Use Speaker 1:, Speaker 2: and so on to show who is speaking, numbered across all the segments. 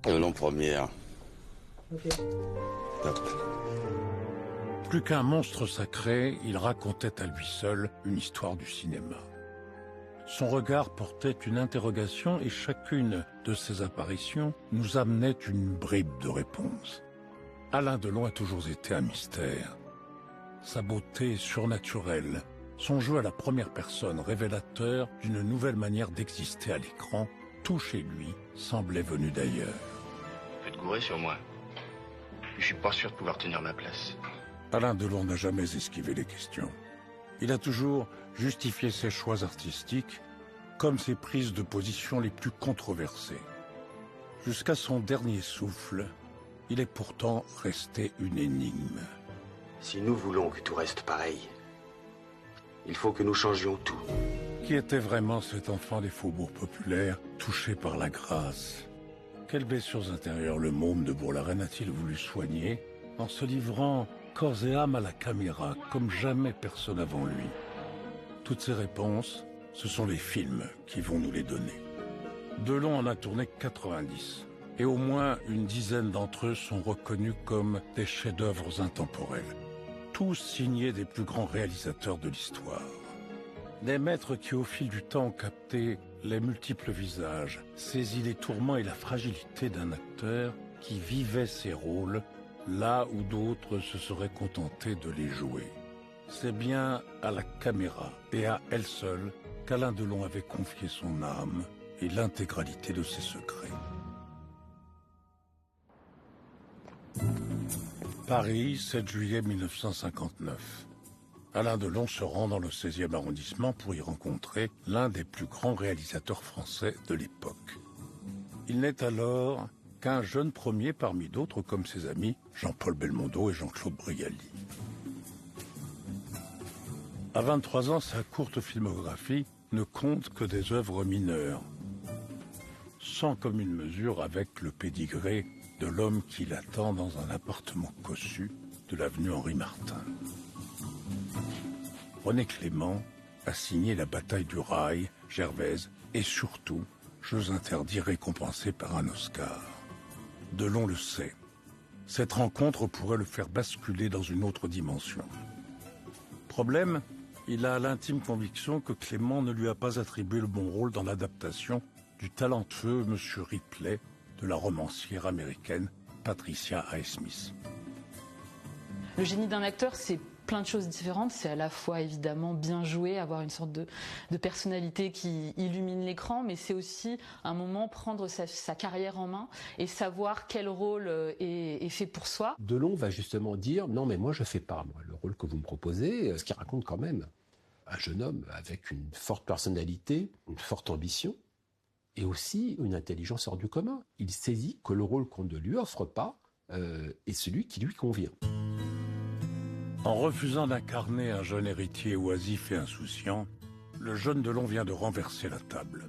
Speaker 1: Delon première.
Speaker 2: Ok.
Speaker 1: Top.
Speaker 3: Plus qu'un monstre sacré, il racontait à lui seul une histoire du cinéma. Son regard portait une interrogation et chacune de ses apparitions nous amenait une bribe de réponse. Alain Delon a toujours été un mystère. Sa beauté surnaturelle, son jeu à la première personne révélateur d'une nouvelle manière d'exister à l'écran, tout chez lui semblait venu d'ailleurs.
Speaker 4: Tu peux te gourer sur moi. Je suis pas sûr de pouvoir tenir ma place.
Speaker 3: Alain Delon n'a jamais esquivé les questions. Il a toujours justifié ses choix artistiques comme ses prises de position les plus controversées. Jusqu'à son dernier souffle, il est pourtant resté une énigme.
Speaker 5: Si nous voulons que tout reste pareil, il faut que nous changions tout.
Speaker 3: Qui était vraiment cet enfant des faubourgs populaires, touché par la grâce? Quelles blessures intérieures le môme de Bourg-la-Reine a-t-il voulu soigner en se livrant corps et âme à la caméra comme jamais personne avant lui? Toutes ces réponses, ce sont les films qui vont nous les donner. Delon en a tourné 90 et au moins une dizaine d'entre eux sont reconnus comme des chefs-d'œuvre intemporels. Tous signés des plus grands réalisateurs de l'histoire. Des maîtres qui au fil du temps ont capté les multiples visages, saisi les tourments et la fragilité d'un acteur qui vivait ses rôles là où d'autres se seraient contentés de les jouer. C'est bien à la caméra et à elle seule qu'Alain Delon avait confié son âme et l'intégralité de ses secrets. Paris, 7 juillet 1959. Alain Delon se rend dans le 16e arrondissement pour y rencontrer l'un des plus grands réalisateurs français de l'époque. Il n'est alors qu'un jeune premier parmi d'autres comme ses amis Jean-Paul Belmondo et Jean-Claude Brialy. À 23 ans, sa courte filmographie ne compte que des œuvres mineures, sans commune mesure avec le pédigré de l'homme qui l'attend dans un appartement cossu de l'avenue Henri Martin. René Clément a signé La bataille du Rail, Gervaise et surtout Jeux interdits récompensés par un Oscar. Delon le sait. Cette rencontre pourrait le faire basculer dans une autre dimension. Problème, il a l'intime conviction que Clément ne lui a pas attribué le bon rôle dans l'adaptation du talentueux Monsieur Ripley de la romancière américaine Patricia Highsmith.
Speaker 6: Le génie d'un acteur, c'est plein de choses différentes. C'est à la fois évidemment bien joué, avoir une sorte de personnalité qui illumine l'écran, mais c'est aussi un moment prendre sa carrière en main et savoir quel rôle est fait pour soi.
Speaker 7: Delon va justement dire non mais moi je fais pas le rôle que vous me proposez, ce qui raconte quand même un jeune homme avec une forte personnalité, une forte ambition et aussi une intelligence hors du commun. Il saisit que le rôle qu'on ne lui offre pas est celui qui lui convient.
Speaker 3: En refusant d'incarner un jeune héritier oisif et insouciant, le jeune Delon vient de renverser la table.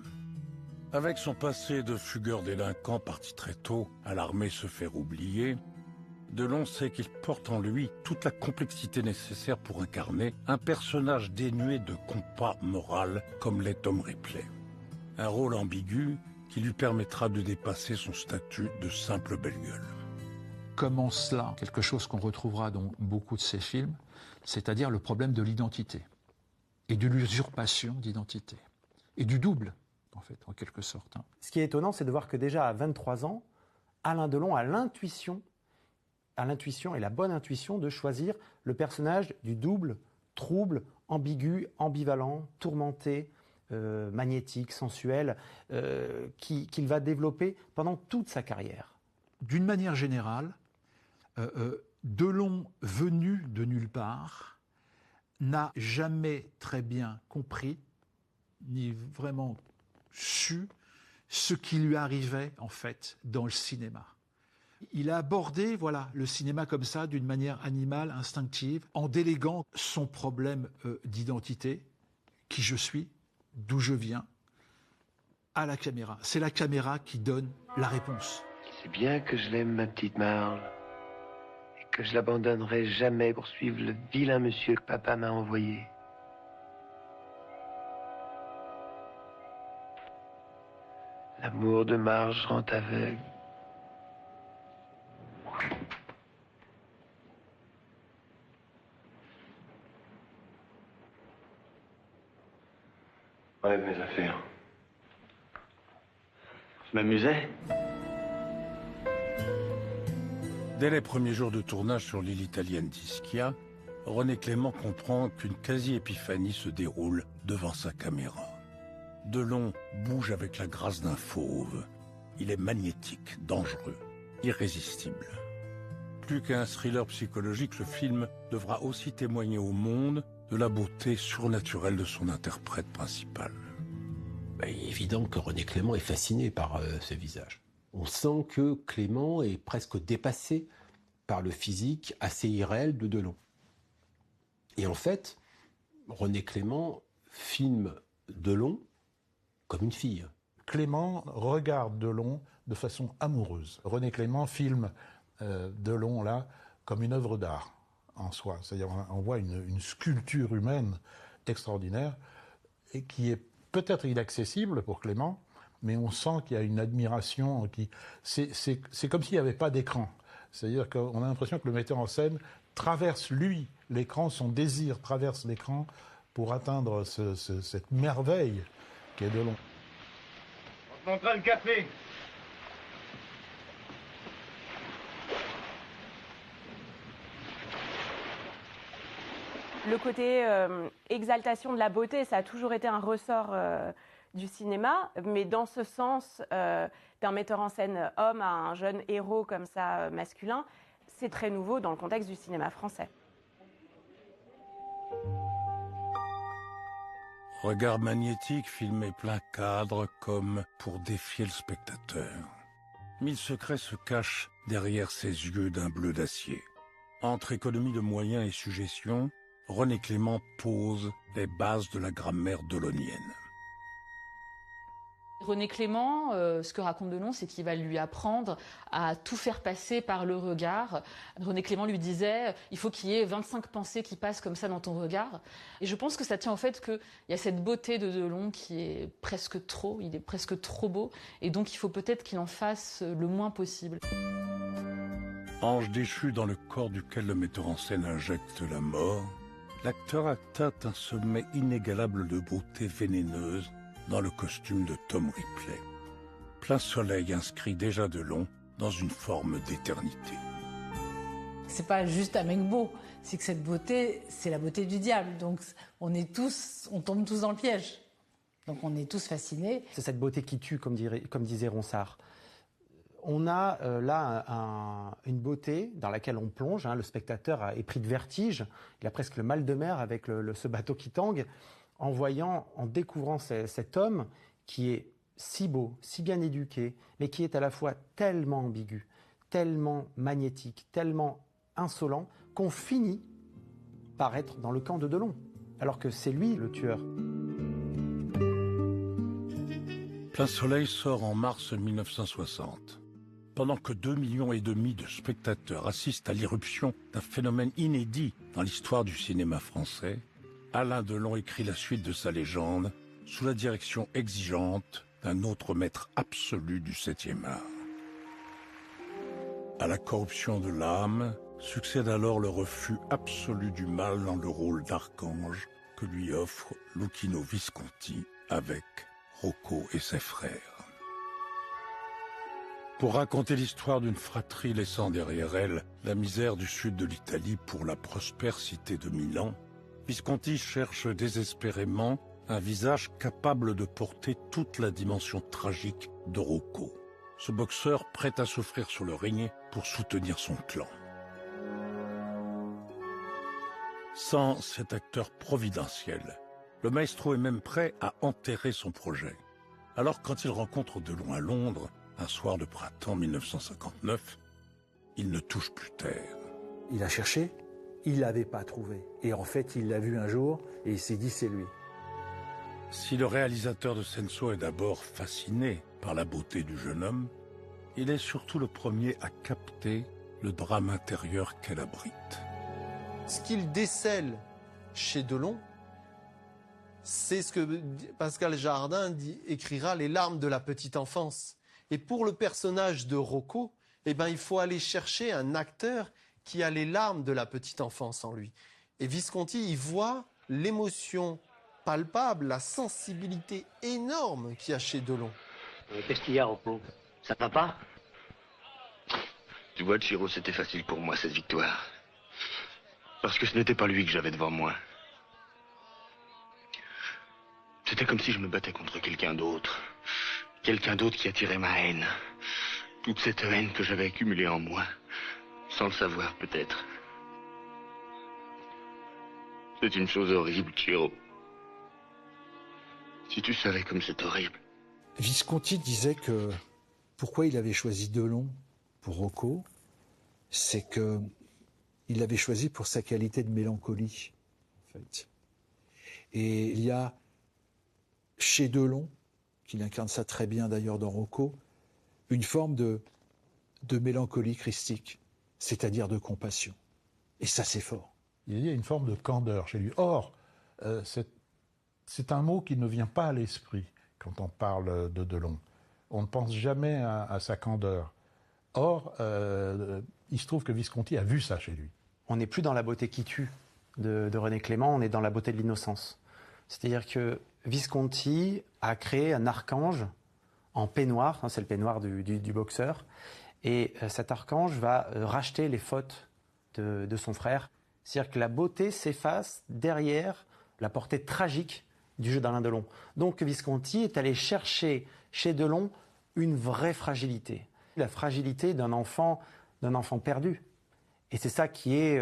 Speaker 3: Avec son passé de fugueur délinquant parti très tôt à l'armée se faire oublier, Delon sait qu'il porte en lui toute la complexité nécessaire pour incarner un personnage dénué de compas moral comme l'est Tom Ripley. Un rôle ambigu qui lui permettra de dépasser son statut de simple belle gueule.
Speaker 8: Commence là quelque chose qu'on retrouvera dans beaucoup de ces films, c'est-à-dire le problème de l'identité et de l'usurpation d'identité et du double, en fait, en quelque sorte.
Speaker 2: Ce qui est étonnant, c'est de voir que déjà à 23 ans, Alain Delon a l'intuition et la bonne intuition de choisir le personnage du double, trouble, ambigu, ambivalent, tourmenté, magnétique, sensuel, qu'il va développer pendant toute sa carrière.
Speaker 8: D'une manière générale, Delon, venu de nulle part, n'a jamais très bien compris, ni vraiment su, ce qui lui arrivait, en fait, dans le cinéma. Il a abordé, le cinéma comme ça, d'une manière animale, instinctive, en déléguant son problème d'identité, qui je suis, d'où je viens, à la caméra. C'est la caméra qui donne la réponse.
Speaker 5: C'est bien que je l'aime, ma petite Marge, et que je l'abandonnerai jamais pour suivre le vilain monsieur que papa m'a envoyé. L'amour de Marge rend aveugle. Enlève mes affaires. Je m'amusais.
Speaker 3: Dès les premiers jours de tournage sur l'île italienne d'Ischia, René Clément comprend qu'une quasi-épiphanie se déroule devant sa caméra. Delon bouge avec la grâce d'un fauve. Il est magnétique, dangereux, irrésistible. Plus qu'un thriller psychologique, le film devra aussi témoigner au monde de la beauté surnaturelle de son interprète principal.
Speaker 7: Il est évident que René Clément est fasciné par ce visage. On sent que Clément est presque dépassé par le physique assez irréel de Delon. Et en fait, René Clément filme Delon comme une fille.
Speaker 8: Clément regarde Delon de façon amoureuse. René Clément filme Delon là comme une œuvre d'art en soi. C'est-à-dire on voit une sculpture humaine extraordinaire et qui est peut-être inaccessible pour Clément, mais on sent qu'il y a une admiration qui... C'est comme s'il n'y avait pas d'écran. C'est-à-dire qu'on a l'impression que le metteur en scène traverse, lui, l'écran, son désir traverse l'écran pour atteindre cette merveille qu'est Delon.
Speaker 5: On te montrera le café.
Speaker 9: Le côté exaltation de la beauté, ça a toujours été un ressort du cinéma, mais dans ce sens, d'un metteur en scène homme à un jeune héros comme ça, masculin, c'est très nouveau dans le contexte du cinéma français.
Speaker 3: Regard magnétique, filmé plein cadre, comme pour défier le spectateur. Mille secrets se cachent derrière ses yeux d'un bleu d'acier. Entre économie de moyens et suggestion, René Clément pose les bases de la grammaire delonienne.
Speaker 6: René Clément, ce que raconte Delon, c'est qu'il va lui apprendre à tout faire passer par le regard. René Clément lui disait, il faut qu'il y ait 25 pensées qui passent comme ça dans ton regard. Et je pense que ça tient au fait qu'il y a cette beauté de Delon qui est presque trop, il est presque trop beau. Et donc il faut peut-être qu'il en fasse le moins possible.
Speaker 3: Ange déchu dans le corps duquel le metteur en scène injecte la mort, l'acteur atteint un sommet inégalable de beauté vénéneuse dans le costume de Tom Ripley. Plein soleil inscrit déjà Delon dans une forme d'éternité.
Speaker 10: C'est pas juste un mec beau, c'est que cette beauté, c'est la beauté du diable. Donc on tombe tous dans le piège. Donc on est tous fascinés.
Speaker 2: C'est cette beauté qui tue, comme disait Ronsard. On a là une beauté dans laquelle on plonge. Le spectateur est pris de vertige. Il a presque le mal de mer avec ce bateau qui tangue, en découvrant cet homme qui est si beau, si bien éduqué, mais qui est à la fois tellement ambigu, tellement magnétique, tellement insolent, qu'on finit par être dans le camp de Delon, alors que c'est lui le tueur.
Speaker 3: Plein soleil sort en mars 1960. Pendant que 2,5 millions de spectateurs assistent à l'irruption d'un phénomène inédit dans l'histoire du cinéma français, Alain Delon écrit la suite de sa légende sous la direction exigeante d'un autre maître absolu du 7e art. À la corruption de l'âme succède alors le refus absolu du mal dans le rôle d'archange que lui offre Luchino Visconti avec Rocco et ses frères. Pour raconter l'histoire d'une fratrie laissant derrière elle la misère du sud de l'Italie pour la prospère cité de Milan, Visconti cherche désespérément un visage capable de porter toute la dimension tragique de Rocco, ce boxeur prêt à s'offrir sur le ring pour soutenir son clan. Sans cet acteur providentiel, le maestro est même prêt à enterrer son projet. Alors quand il rencontre Delon à Londres, un soir de printemps 1959, il ne touche plus terre.
Speaker 11: Il a cherché, il l'avait pas trouvé. Et en fait, il l'a vu un jour et il s'est dit c'est lui.
Speaker 3: Si le réalisateur de Senso est d'abord fasciné par la beauté du jeune homme, il est surtout le premier à capter le drame intérieur qu'elle abrite.
Speaker 12: Ce qu'il décèle chez Delon, c'est ce que Pascal Jardin écrira les larmes de la petite enfance. Et pour le personnage de Rocco, il faut aller chercher un acteur qui a les larmes de la petite enfance en lui. Et Visconti, il voit l'émotion palpable la sensibilité énorme qu'il y a chez Delon.
Speaker 5: Qu'est-ce qu'il y a, Rocco? Ça va pas?
Speaker 4: Tu vois, Chiro, c'était facile pour moi, cette victoire. Parce que ce n'était pas lui que j'avais devant moi. C'était comme si je me battais contre quelqu'un d'autre. Quelqu'un d'autre qui attirait ma haine. Toute cette haine que j'avais accumulée en moi. Sans le savoir, peut-être. C'est une chose horrible, Chiro. Si tu savais comme c'est horrible.
Speaker 11: Visconti disait que pourquoi il avait choisi Delon pour Rocco, c'est que il l'avait choisi pour sa qualité de mélancolie, en fait. Et il y a chez Delon, qu'il incarne ça très bien d'ailleurs dans Rocco, une forme de mélancolie christique, c'est-à-dire de compassion. Et ça, c'est fort.
Speaker 8: Il y a une forme de candeur chez lui. Or, c'est un mot qui ne vient pas à l'esprit quand on parle de Delon. On ne pense jamais à sa candeur. Or, il se trouve que Visconti a vu ça chez lui.
Speaker 2: On n'est plus dans la beauté qui tue de René Clément, on est dans la beauté de l'innocence. C'est-à-dire que Visconti a créé un archange en peignoir, c'est le peignoir du boxeur, et cet archange va racheter les fautes de son frère. C'est-à-dire que la beauté s'efface derrière la portée tragique du jeu d'Alain Delon. Donc Visconti est allé chercher chez Delon une vraie fragilité. La fragilité d'un enfant perdu. Et c'est ça qui est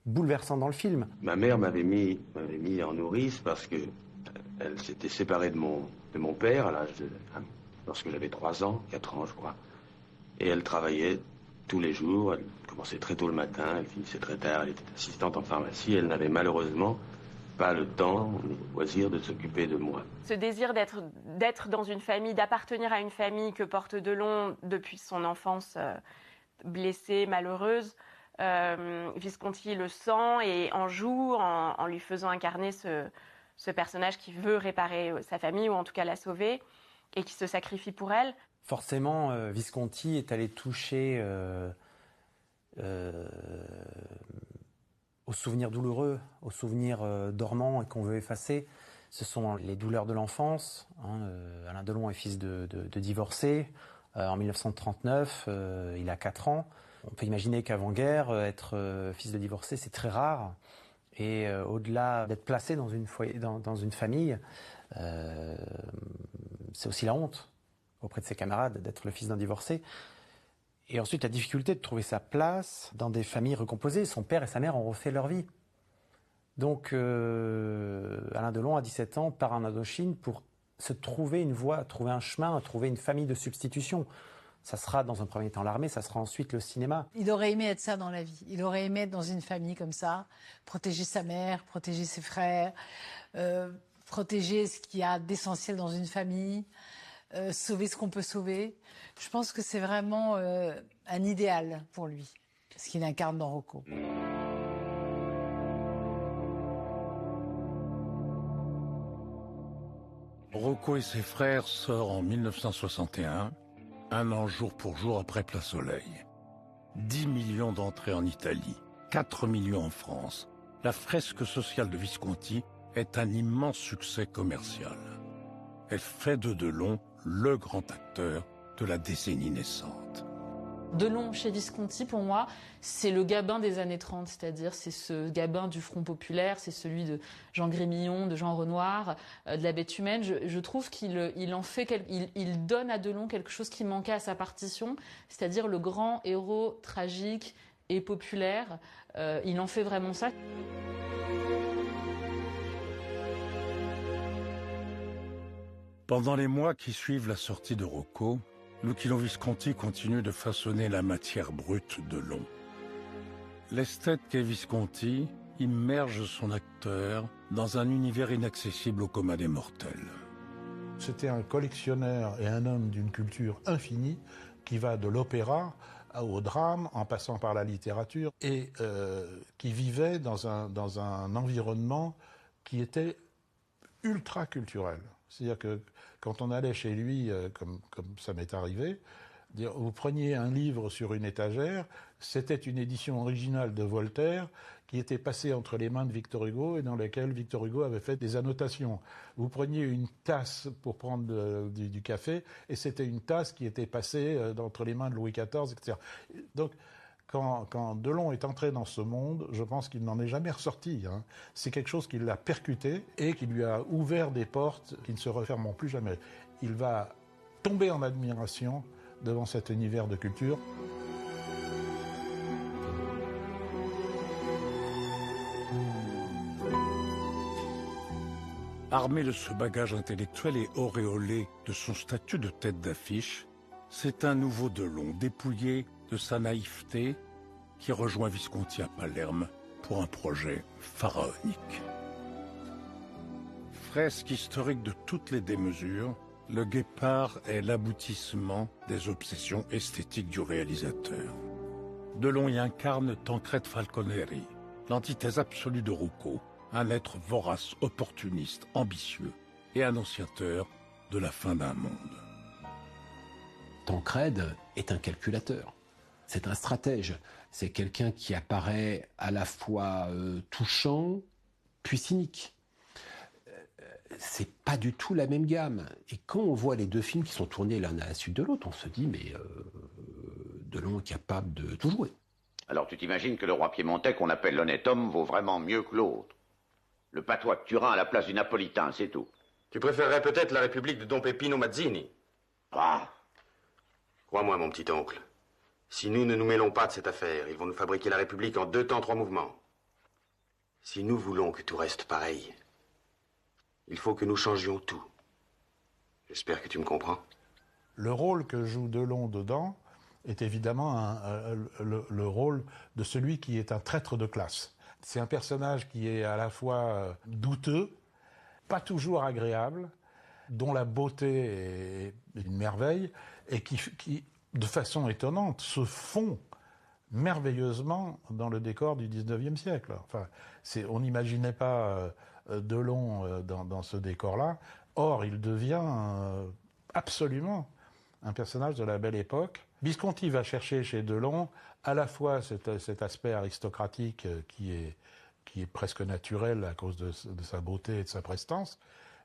Speaker 2: bouleversant dans le film.
Speaker 1: Ma mère m'avait mis en nourrice parce que elle s'était séparée de mon père lorsque j'avais 3 ans, 4 ans je crois. Et elle travaillait tous les jours, elle commençait très tôt le matin, elle finissait très tard, elle était assistante en pharmacie, elle n'avait malheureusement pas le temps ni le loisir de s'occuper de moi.
Speaker 9: Ce désir d'être dans une famille, d'appartenir à une famille que porte Delon depuis son enfance blessée, malheureuse, Visconti le sent et en joue en lui faisant incarner ce personnage qui veut réparer sa famille ou en tout cas la sauver et qui se sacrifie pour elle.
Speaker 2: Forcément, Visconti est allé toucher aux souvenirs douloureux, aux souvenirs dormants et qu'on veut effacer. Ce sont les douleurs de l'enfance. Alain Delon est fils de divorcé. En 1939, il a 4 ans. On peut imaginer qu'avant-guerre, être fils de divorcé, c'est très rare. Et au-delà d'être placé dans une famille, c'est aussi la honte auprès de ses camarades d'être le fils d'un divorcé. Et ensuite, la difficulté de trouver sa place dans des familles recomposées. Son père et sa mère ont refait leur vie. Donc, Alain Delon, à 17 ans, part en Indochine pour se trouver une voie, trouver un chemin, trouver une famille de substitution. Ça sera dans un premier temps l'armée, ça sera ensuite le cinéma.
Speaker 10: Il aurait aimé être ça dans la vie. Il aurait aimé être dans une famille comme ça, protéger sa mère, protéger ses frères, protéger ce qu'il y a d'essentiel dans une famille, sauver ce qu'on peut sauver. Je pense que c'est vraiment un idéal pour lui, ce qu'il incarne dans Rocco.
Speaker 3: Rocco et ses frères sort en 1961, un an jour pour jour après Plat Soleil. 10 millions d'entrées en Italie, 4 millions en France. La fresque sociale de Visconti est un immense succès commercial. Elle fait de Delon le grand acteur de la décennie naissante.
Speaker 6: Delon chez Visconti, pour moi, c'est le Gabin des années 30, c'est-à-dire c'est ce Gabin du Front populaire, c'est celui de Jean Grémillon, de Jean Renoir, de La Bête humaine. Je trouve qu'il donne à Delon quelque chose qui manquait à sa partition, c'est-à-dire le grand héros tragique et populaire. Il en fait vraiment ça.
Speaker 3: Pendant les mois qui suivent la sortie de Rocco, Lucchino Visconti continue de façonner la matière brute de Delon. L'esthète qu'est Visconti immerge son acteur dans un univers inaccessible au commun des mortels.
Speaker 8: C'était un collectionneur et un homme d'une culture infinie qui va de l'opéra au drame, en passant par la littérature, et qui vivait dans un environnement qui était ultra culturel. C'est-à-dire que quand on allait chez lui, comme ça m'est arrivé, vous preniez un livre sur une étagère, c'était une édition originale de Voltaire,
Speaker 13: qui était passé entre les mains de Victor Hugo et dans lequel Victor Hugo avait fait des annotations. Vous preniez une tasse pour prendre du café, et c'était une tasse qui était passée entre les mains de Louis XIV, etc. Donc, quand Delon est entré dans ce monde, je pense qu'il n'en est jamais ressorti. Hein. C'est quelque chose qui l'a percuté et qui lui a ouvert des portes qui ne se refermeront plus jamais. Il va tomber en admiration devant cet univers de culture.
Speaker 3: Armé de ce bagage intellectuel et auréolé de son statut de tête d'affiche, c'est un nouveau Delon, dépouillé de sa naïveté, qui rejoint Visconti à Palerme pour un projet pharaonique. Fresque historique de toutes les démesures, Le Guépard est l'aboutissement des obsessions esthétiques du réalisateur. Delon y incarne Tancrède Falconeri, l'antithèse absolue de Rocco, un être vorace, opportuniste, ambitieux et annonciateur de la fin d'un monde.
Speaker 7: Tancrède est un calculateur, c'est un stratège, c'est quelqu'un qui apparaît à la fois touchant puis cynique. C'est pas du tout la même gamme. Et quand on voit les deux films qui sont tournés l'un à la suite de l'autre, on se dit mais Delon est capable de tout jouer.
Speaker 14: Alors tu t'imagines que le roi piémontais qu'on appelle l'honnête homme vaut vraiment mieux que l'autre. Le patois de Turin à la place du napolitain, c'est tout.
Speaker 1: Tu préférerais peut-être la République de Don Peppino Mazzini.
Speaker 14: Ah.
Speaker 1: Crois-moi, mon petit oncle. Si nous ne nous mêlons pas de cette affaire, ils vont nous fabriquer la République en 2 temps, 3 mouvements. Si nous voulons que tout reste pareil, il faut que nous changions tout. J'espère que tu me comprends.
Speaker 13: Le rôle que joue Delon dedans est évidemment le rôle de celui qui est un traître de classe. C'est un personnage qui est à la fois douteux, pas toujours agréable, dont la beauté est une merveille, et qui de façon étonnante, se fond merveilleusement dans le décor du 19e siècle. Enfin, on n'imaginait pas Delon dans ce décor-là. Or, il devient absolument un personnage de la Belle Époque. Visconti va chercher chez Delon à la fois cet aspect aristocratique qui est presque naturel à cause de sa beauté et de sa prestance,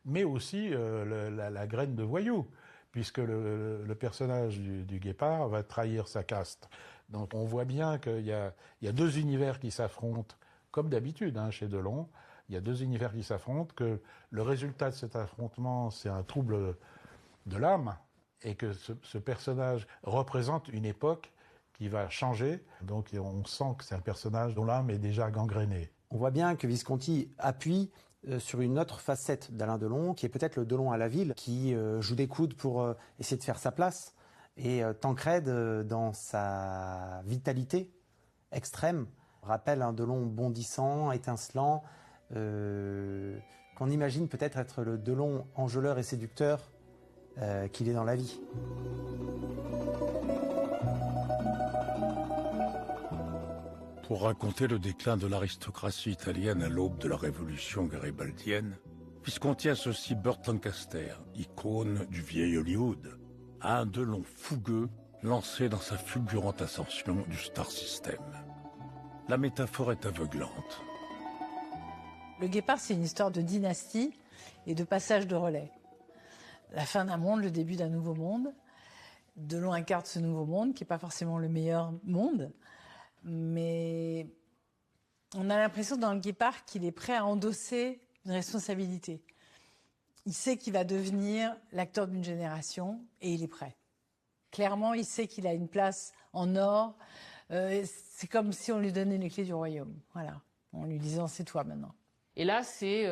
Speaker 13: mais aussi la graine de voyou, puisque le personnage du Guépard va trahir sa caste. Donc on voit bien qu'il y a deux univers qui s'affrontent, comme d'habitude chez Delon. Il y a deux univers qui s'affrontent, que le résultat de cet affrontement, c'est un trouble de l'âme, et que ce personnage représente une époque qui va changer. Donc on sent que c'est un personnage dont l'âme est déjà gangrénée.
Speaker 2: On voit bien que Visconti appuie sur une autre facette d'Alain Delon, qui est peut-être le Delon à la ville, qui joue des coudes pour essayer de faire sa place. Et Tancrède, dans sa vitalité extrême, rappelle un Delon bondissant, étincelant, qu'on imagine peut-être être le Delon enjôleur et séducteur qu'il est dans la vie.
Speaker 3: Pour raconter le déclin de l'aristocratie italienne à l'aube de la révolution garibaldienne, Visconti associe Burt Lancaster, icône du vieil Hollywood, à un Delon fougueux lancé dans sa fulgurante ascension du star system. La métaphore est aveuglante.
Speaker 10: Le Guépard, c'est une histoire de dynastie et de passage de relais. La fin d'un monde, le début d'un nouveau monde. Delon incarne ce nouveau monde, qui n'est pas forcément le meilleur monde, mais on a l'impression dans le Guépard qu'il est prêt à endosser une responsabilité. Il sait qu'il va devenir l'acteur d'une génération et il est prêt. Clairement, il sait qu'il a une place en or. C'est comme si on lui donnait les clés du royaume. Voilà, en lui disant c'est toi maintenant.
Speaker 6: Et là, c'est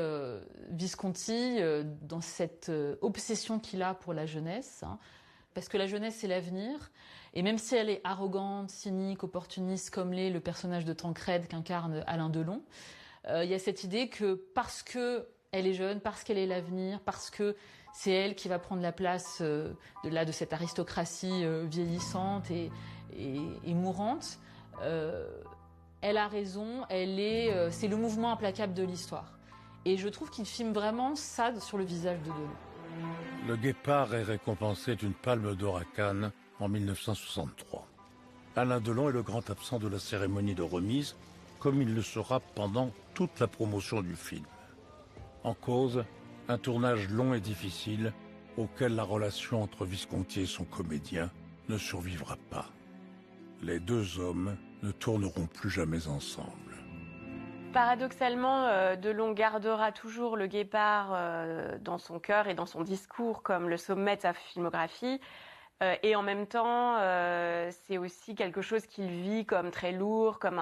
Speaker 6: Visconti dans cette obsession qu'il a pour la jeunesse, parce que la jeunesse, c'est l'avenir. Et même si elle est arrogante, cynique, opportuniste, comme l'est le personnage de Tancrède qu'incarne Alain Delon, il y a cette idée que parce qu'elle est jeune, parce qu'elle est l'avenir, parce que c'est elle qui va prendre la place de cette aristocratie vieillissante et mourante, elle a raison, c'est le mouvement implacable de l'histoire. Et je trouve qu'il filme vraiment ça sur le visage de Delon.
Speaker 3: Le Guépard est récompensé d'une palme d'or à Cannes en 1963. Alain Delon est le grand absent de la cérémonie de remise, comme il le sera pendant toute la promotion du film. En cause, un tournage long et difficile auquel la relation entre Visconti et son comédien ne survivra pas. Les deux hommes ne tourneront plus jamais ensemble.
Speaker 9: Paradoxalement, Delon gardera toujours le Guépard dans son cœur et dans son discours comme le sommet de sa filmographie. Et en même temps, c'est aussi quelque chose qu'il vit comme très lourd, comme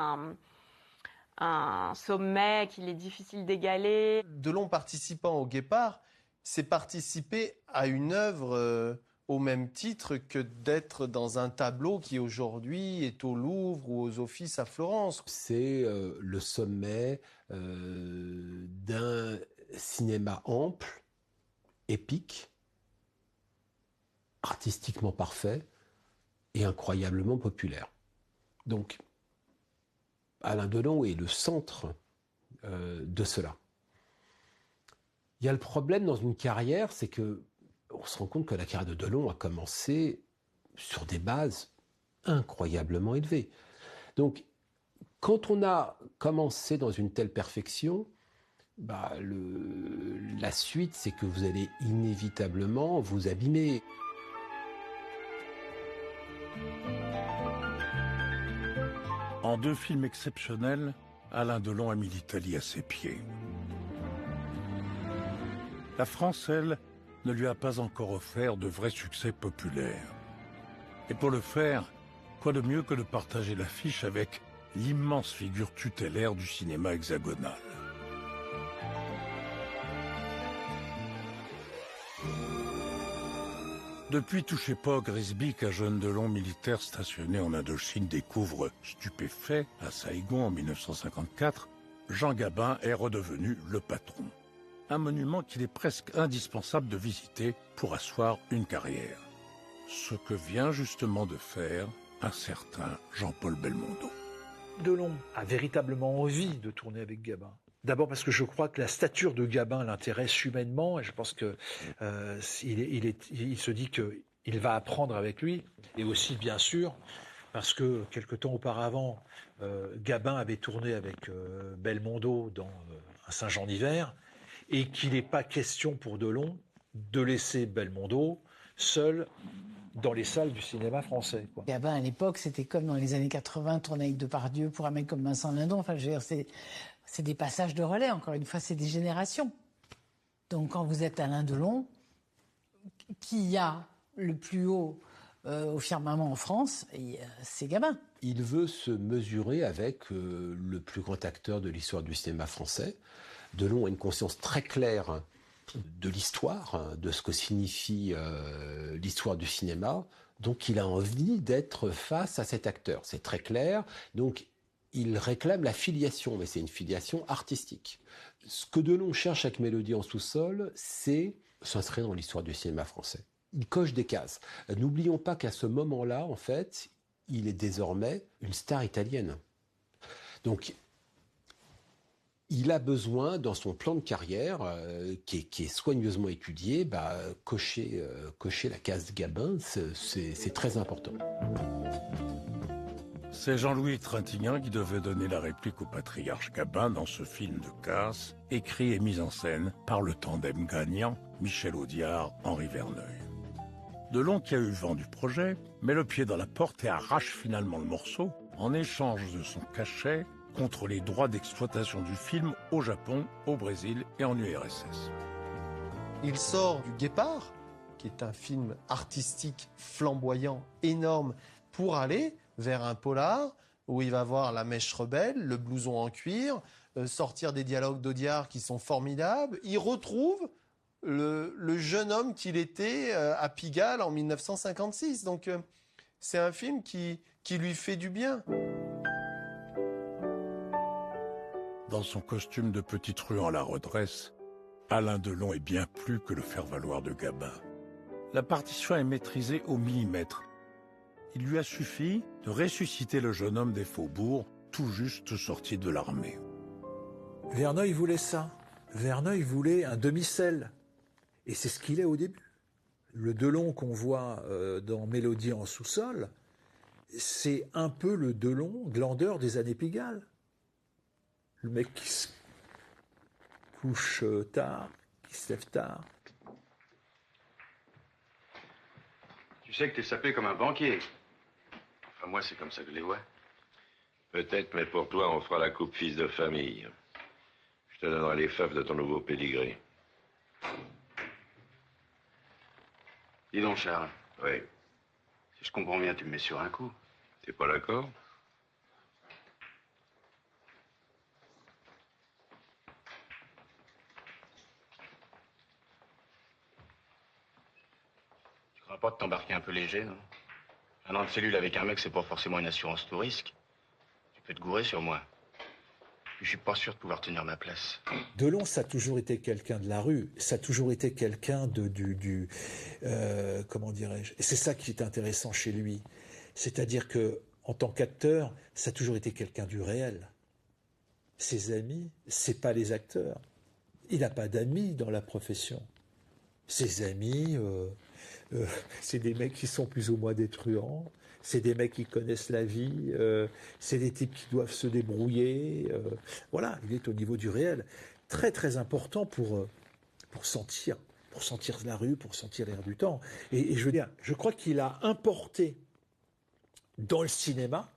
Speaker 9: un sommet qu'il est difficile d'égaler.
Speaker 12: Delon participant au Guépard, c'est participer à une œuvre au même titre que d'être dans un tableau qui aujourd'hui est au Louvre ou aux Offices à Florence.
Speaker 7: C'est le sommet d'un cinéma ample, épique, artistiquement parfait et incroyablement populaire. Donc, Alain Delon est le centre de cela. Il y a le problème dans une carrière, c'est que on se rend compte que la carrière de Delon a commencé sur des bases incroyablement élevées. Donc, quand on a commencé dans une telle perfection, la suite, c'est que vous allez inévitablement vous abîmer.
Speaker 3: En deux films exceptionnels, Alain Delon a mis l'Italie à ses pieds. La France, elle, ne lui a pas encore offert de vrais succès populaires. Et pour le faire, quoi de mieux que de partager l'affiche avec l'immense figure tutélaire du cinéma hexagonal. Depuis Touchez pas, Grisby, qu'un jeune Delon militaire stationné en Indochine découvre stupéfait à Saïgon en 1954, Jean Gabin est redevenu le patron. Un monument qu'il est presque indispensable de visiter pour asseoir une carrière. Ce que vient justement de faire un certain Jean-Paul Belmondo.
Speaker 11: Delon a véritablement envie de tourner avec Gabin. D'abord parce que je crois que la stature de Gabin l'intéresse humainement et je pense que il se dit qu'il va apprendre avec lui. Et aussi, bien sûr, parce que quelque temps auparavant, Gabin avait tourné avec Belmondo dans Un Saint-Jean d'hiver et qu'il n'est pas question pour Delon de laisser Belmondo seul dans les salles du cinéma français.
Speaker 10: Gabin, à l'époque, c'était comme dans les années 80, tourner avec Depardieu pour un mec comme Vincent Lindon. Enfin, je veux dire, c'est des passages de relais, encore une fois, c'est des générations. Donc, quand vous êtes Alain Delon, qui a le plus haut au firmament en France, c'est Gabin.
Speaker 7: Il veut se mesurer avec le plus grand acteur de l'histoire du cinéma français. Delon a une conscience très claire de l'histoire, de ce que signifie l'histoire du cinéma. Donc il a envie d'être face à cet acteur, c'est très clair. Donc il réclame la filiation, mais c'est une filiation artistique. Ce que Delon cherche avec Mélodie en sous-sol, c'est s'inscrire dans l'histoire du cinéma français. Il coche des cases. N'oublions pas qu'à ce moment-là, en fait, il est désormais une star italienne. Donc il a besoin, dans son plan de carrière, qui est soigneusement étudié, cocher la case Gabin, c'est très important.
Speaker 3: C'est Jean-Louis Trintignant qui devait donner la réplique au patriarche Gabin dans ce film de casse, écrit et mis en scène par le tandem gagnant Michel Audiard, Henri Verneuil. Delon, qui a eu vent du projet, met le pied dans la porte et arrache finalement le morceau en échange de son cachet contre les droits d'exploitation du film au Japon, au Brésil et en URSS.
Speaker 12: Il sort du Guépard, qui est un film artistique flamboyant, énorme, pour aller vers un polar où il va voir La Mèche rebelle, le blouson en cuir, sortir des dialogues d'Audiard qui sont formidables. Il retrouve le jeune homme qu'il était à Pigalle en 1956. Donc c'est un film qui lui fait du bien.
Speaker 3: Dans son costume de petit truand à la redresse, Alain Delon est bien plus que le faire-valoir de Gabin. La partition est maîtrisée au millimètre. Il lui a suffi de ressusciter le jeune homme des faubourgs, tout juste sorti de l'armée.
Speaker 11: Verneuil voulait ça. Verneuil voulait un demi-sel. Et c'est ce qu'il est au début. Le Delon qu'on voit dans Mélodie en sous-sol, c'est un peu le Delon glandeur des années Pigalle. Le mec qui se couche tard, qui se lève tard.
Speaker 1: Tu sais que t'es sapé comme un banquier. Enfin, moi, c'est comme ça que je les vois.
Speaker 15: Peut-être, mais pour toi, on fera la coupe fils de famille. Je te donnerai les faves de ton nouveau pédigré.
Speaker 1: Dis donc, Charles.
Speaker 15: Oui.
Speaker 1: Si je comprends bien, tu me mets sur un coup.
Speaker 15: T'es pas d'accord?
Speaker 4: Tu crois pas de t'embarquer un peu léger, non? Un an de cellule avec un mec, c'est pas forcément une assurance tout risque. Tu peux te gourer sur moi. Je suis pas sûr de pouvoir tenir ma place.
Speaker 11: Delon, ça a toujours été quelqu'un de la rue, ça a toujours été quelqu'un comment dirais-je, et c'est ça qui est intéressant chez lui. C'est-à-dire que, en tant qu'acteur, ça a toujours été quelqu'un du réel. Ses amis, c'est pas les acteurs. Il n'a pas d'amis dans la profession. Ses amis, c'est des mecs qui sont plus ou moins des truands. C'est des mecs qui connaissent la vie, c'est des types qui doivent se débrouiller. Voilà, il est au niveau du réel. Très très important pour sentir la rue, pour sentir l'air du temps. Et je veux dire, je crois qu'il a importé dans le cinéma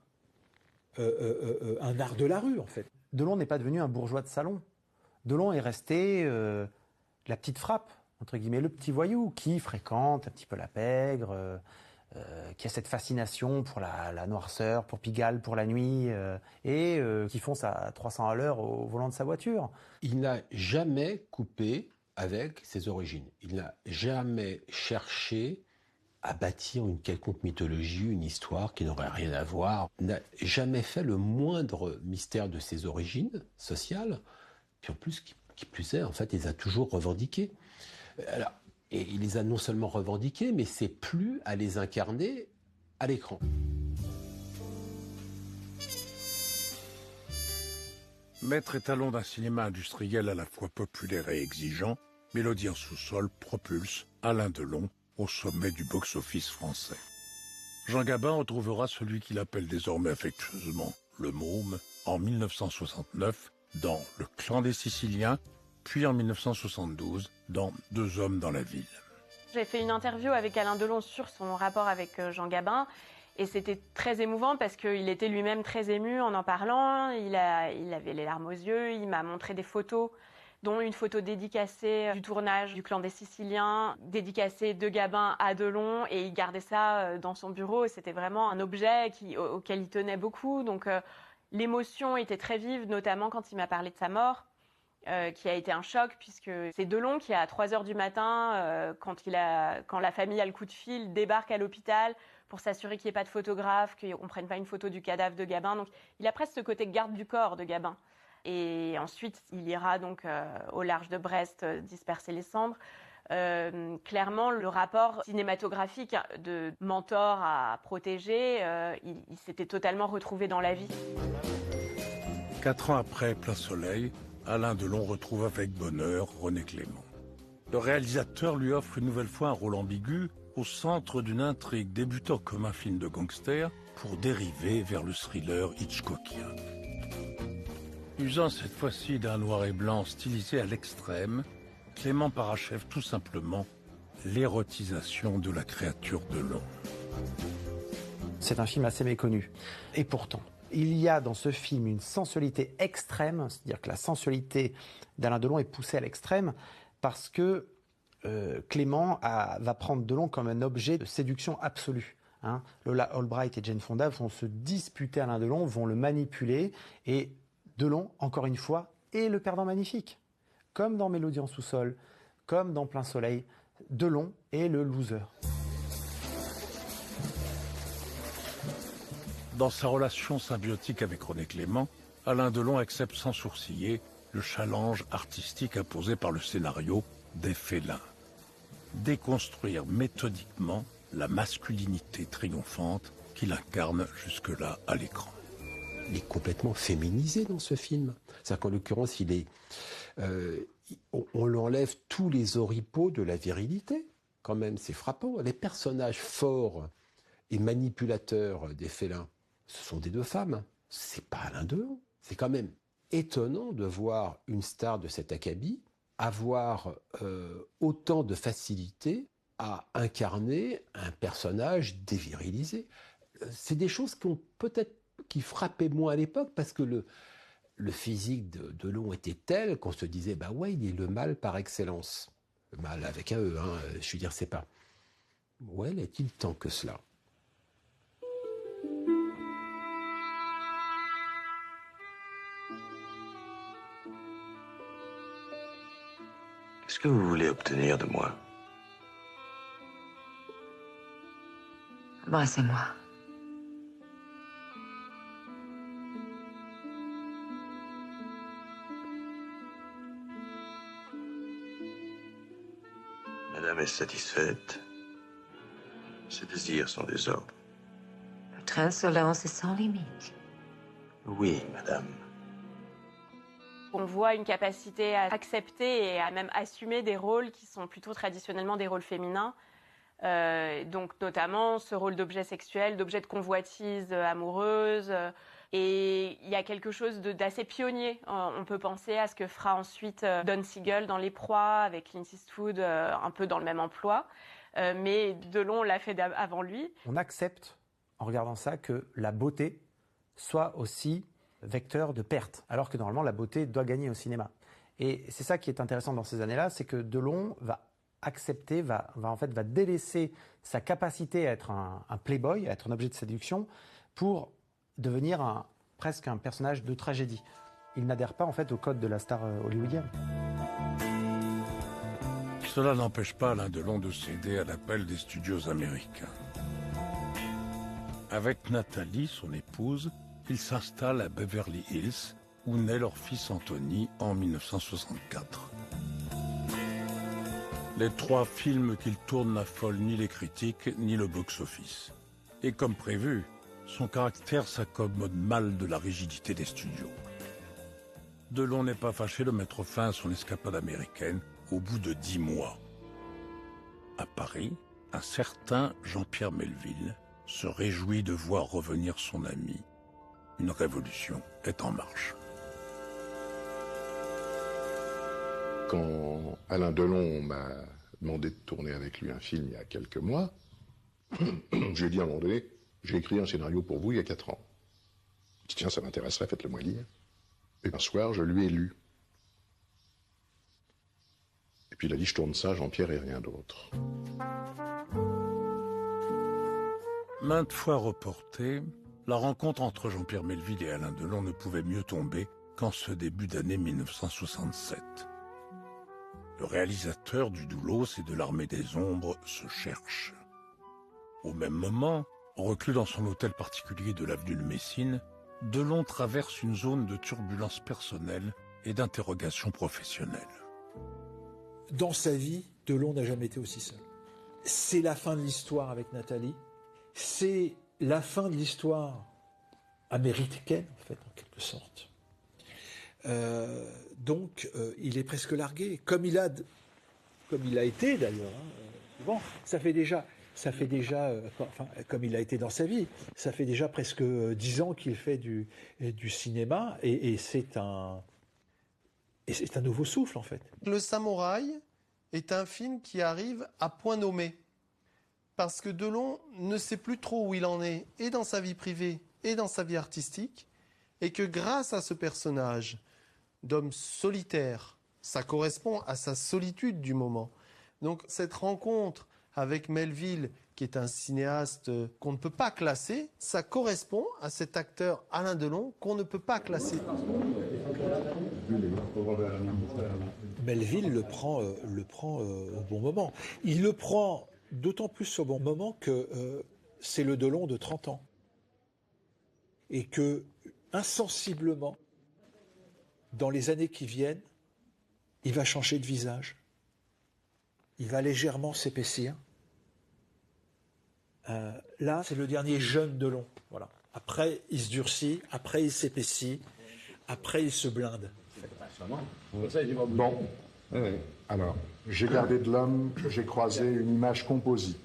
Speaker 11: un art de la rue, en fait.
Speaker 2: Delon n'est pas devenu un bourgeois de salon. Delon est resté la petite frappe, entre guillemets, le petit voyou qui fréquente un petit peu la pègre, qui a cette fascination pour la noirceur, pour Pigalle, pour la nuit, et qui fonce à 300 à l'heure au volant de sa voiture.
Speaker 7: Il n'a jamais coupé avec ses origines. Il n'a jamais cherché à bâtir une quelconque mythologie, une histoire qui n'aurait rien à voir. Il n'a jamais fait le moindre mystère de ses origines sociales. Puis en plus, qui plus est, en fait, il les a toujours revendiquées. Alors, et il les a non seulement revendiqués, mais c'est plus à les incarner à l'écran.
Speaker 3: Maître étalon d'un cinéma industriel à la fois populaire et exigeant, Mélodie en sous-sol propulse Alain Delon au sommet du box-office français. Jean Gabin retrouvera celui qu'il appelle désormais affectueusement le Môme en 1969 dans Le Clan des Siciliens, puis en 1972 dans Deux hommes dans la ville.
Speaker 9: J'ai fait une interview avec Alain Delon sur son rapport avec Jean Gabin et c'était très émouvant parce qu'il était lui-même très ému en parlant. Il avait les larmes aux yeux, il m'a montré des photos, dont une photo dédicacée du tournage du Clan des Siciliens, dédicacée de Gabin à Delon, et il gardait ça dans son bureau. C'était vraiment un objet auquel il tenait beaucoup. Donc l'émotion était très vive, notamment quand il m'a parlé de sa mort. Qui a été un choc, puisque c'est Delon qui, à 3h du matin, quand la famille a le coup de fil, débarque à l'hôpital pour s'assurer qu'il n'y ait pas de photographe, qu'on ne prenne pas une photo du cadavre de Gabin. Donc il a presque ce côté garde du corps de Gabin. Et ensuite, il ira donc au large de Brest disperser les cendres. Clairement, le rapport cinématographique de mentor à protéger, il s'était totalement retrouvé dans la vie.
Speaker 3: 4 ans après Plein Soleil, Alain Delon retrouve avec bonheur René Clément. Le réalisateur lui offre une nouvelle fois un rôle ambigu au centre d'une intrigue débutant comme un film de gangster pour dériver vers le thriller hitchcockien. Usant cette fois-ci d'un noir et blanc stylisé à l'extrême, Clément parachève tout simplement l'érotisation de la créature Delon.
Speaker 2: C'est un film assez méconnu. Et pourtant, il y a dans ce film une sensualité extrême, c'est-à-dire que la sensualité d'Alain Delon est poussée à l'extrême parce que Clément va prendre Delon comme un objet de séduction absolue. Lola Albright et Jane Fonda vont se disputer Alain Delon, vont le manipuler, et Delon, encore une fois, est le perdant magnifique. Comme dans Mélodie en sous-sol, comme dans Plein Soleil, Delon est le loser.
Speaker 3: Dans sa relation symbiotique avec René Clément, Alain Delon accepte sans sourciller le challenge artistique imposé par le scénario des félins. Déconstruire méthodiquement la masculinité triomphante qu'il incarne jusque-là à l'écran.
Speaker 7: Il est complètement féminisé dans ce film. C'est-à-dire qu'en l'occurrence, on lui enlève tous les oripeaux de la virilité. Quand même, c'est frappant. Les personnages forts et manipulateurs des félins, ce sont des deux femmes. C'est pas Alain Delon. C'est quand même étonnant de voir une star de cet acabit avoir autant de facilité à incarner un personnage dévirilisé. C'est des choses qui frappaient moins à l'époque parce que le physique de Delon était tel qu'on se disait bah ouais, il est le mal par excellence. Le mal avec un E, hein, je veux dire, c'est pas. Ouais, est-il tant que cela?
Speaker 1: Qu'est-ce que vous voulez obtenir de moi?
Speaker 16: Embrassez-moi.
Speaker 1: Madame est satisfaite. Ses désirs sont des ordres.
Speaker 16: Votre insolence est sans limite.
Speaker 1: Oui, madame.
Speaker 9: On voit une capacité à accepter et à même assumer des rôles qui sont plutôt traditionnellement des rôles féminins. Donc notamment ce rôle d'objet sexuel, d'objet de convoitise amoureuse. Et il y a quelque chose d'assez pionnier. On peut penser à ce que fera ensuite Don Siegel dans Les Proies, avec Clint Eastwood un peu dans le même emploi. Mais Delon l'a fait avant lui.
Speaker 2: On accepte, en regardant ça, que la beauté soit aussi vecteur de perte, alors que normalement la beauté doit gagner au cinéma. Et c'est ça qui est intéressant dans ces années-là, c'est que Delon va accepter, va délaisser sa capacité à être un playboy, à être un objet de séduction, pour devenir presque un personnage de tragédie. Il n'adhère pas en fait au code de la star hollywoodienne.
Speaker 3: Cela n'empêche pas Alain Delon de céder à l'appel des studios américains. Avec Nathalie, son épouse, il s'installe à Beverly Hills, où naît leur fils Anthony en 1964. Les 3 films qu'il tourne n'affolent ni les critiques, ni le box-office. Et comme prévu, son caractère s'accommode mal de la rigidité des studios. Delon n'est pas fâché de mettre fin à son escapade américaine au bout de 10 mois. À Paris, un certain Jean-Pierre Melville se réjouit de voir revenir son ami. Une révolution est en marche.
Speaker 17: Quand Alain Delon m'a demandé de tourner avec lui un film il y a quelques mois, je lui ai dit à un moment donné, j'ai écrit un scénario pour vous il y a 4 ans. Je dis, tiens, ça m'intéresserait, faites-le-moi lire. Et un soir, je lui ai lu. Et puis il a dit, je tourne ça, Jean-Pierre et rien d'autre.
Speaker 3: Maintes fois reportée, la rencontre entre Jean-Pierre Melville et Alain Delon ne pouvait mieux tomber qu'en ce début d'année 1967. Le réalisateur du Doulos et de l'Armée des Ombres se cherche. Au même moment, reclus dans son hôtel particulier de l'avenue de Messine, Delon traverse une zone de turbulence personnelle et d'interrogation professionnelle.
Speaker 11: Dans sa vie, Delon n'a jamais été aussi seul. C'est la fin de l'histoire avec Nathalie. C'est la fin de l'histoire américaine, en fait, en quelque sorte. Donc, il est presque largué, comme il a été d'ailleurs. Bon, ça fait déjà, comme il a été dans sa vie, ça fait déjà presque 10 ans qu'il fait du cinéma, et c'est un nouveau souffle en fait.
Speaker 12: Le Samouraï est un film qui arrive à point nommé, parce que Delon ne sait plus trop où il en est, et dans sa vie privée, et dans sa vie artistique, et que grâce à ce personnage d'homme solitaire, ça correspond à sa solitude du moment. Donc cette rencontre avec Melville, qui est un cinéaste qu'on ne peut pas classer, ça correspond à cet acteur Alain Delon qu'on ne peut pas classer.
Speaker 11: Melville le prend au bon moment. Il le prend d'autant plus au bon moment que c'est le Delon de 30 ans. Et que, insensiblement, dans les années qui viennent, il va changer de visage. Il va légèrement s'épaissir. Là, c'est le dernier jeune Delon. Voilà. Après, il se durcit. Après, il s'épaissit. Après, il se blinde.
Speaker 17: Bon. Alors, j'ai gardé de l'homme, j'ai croisé une image composite.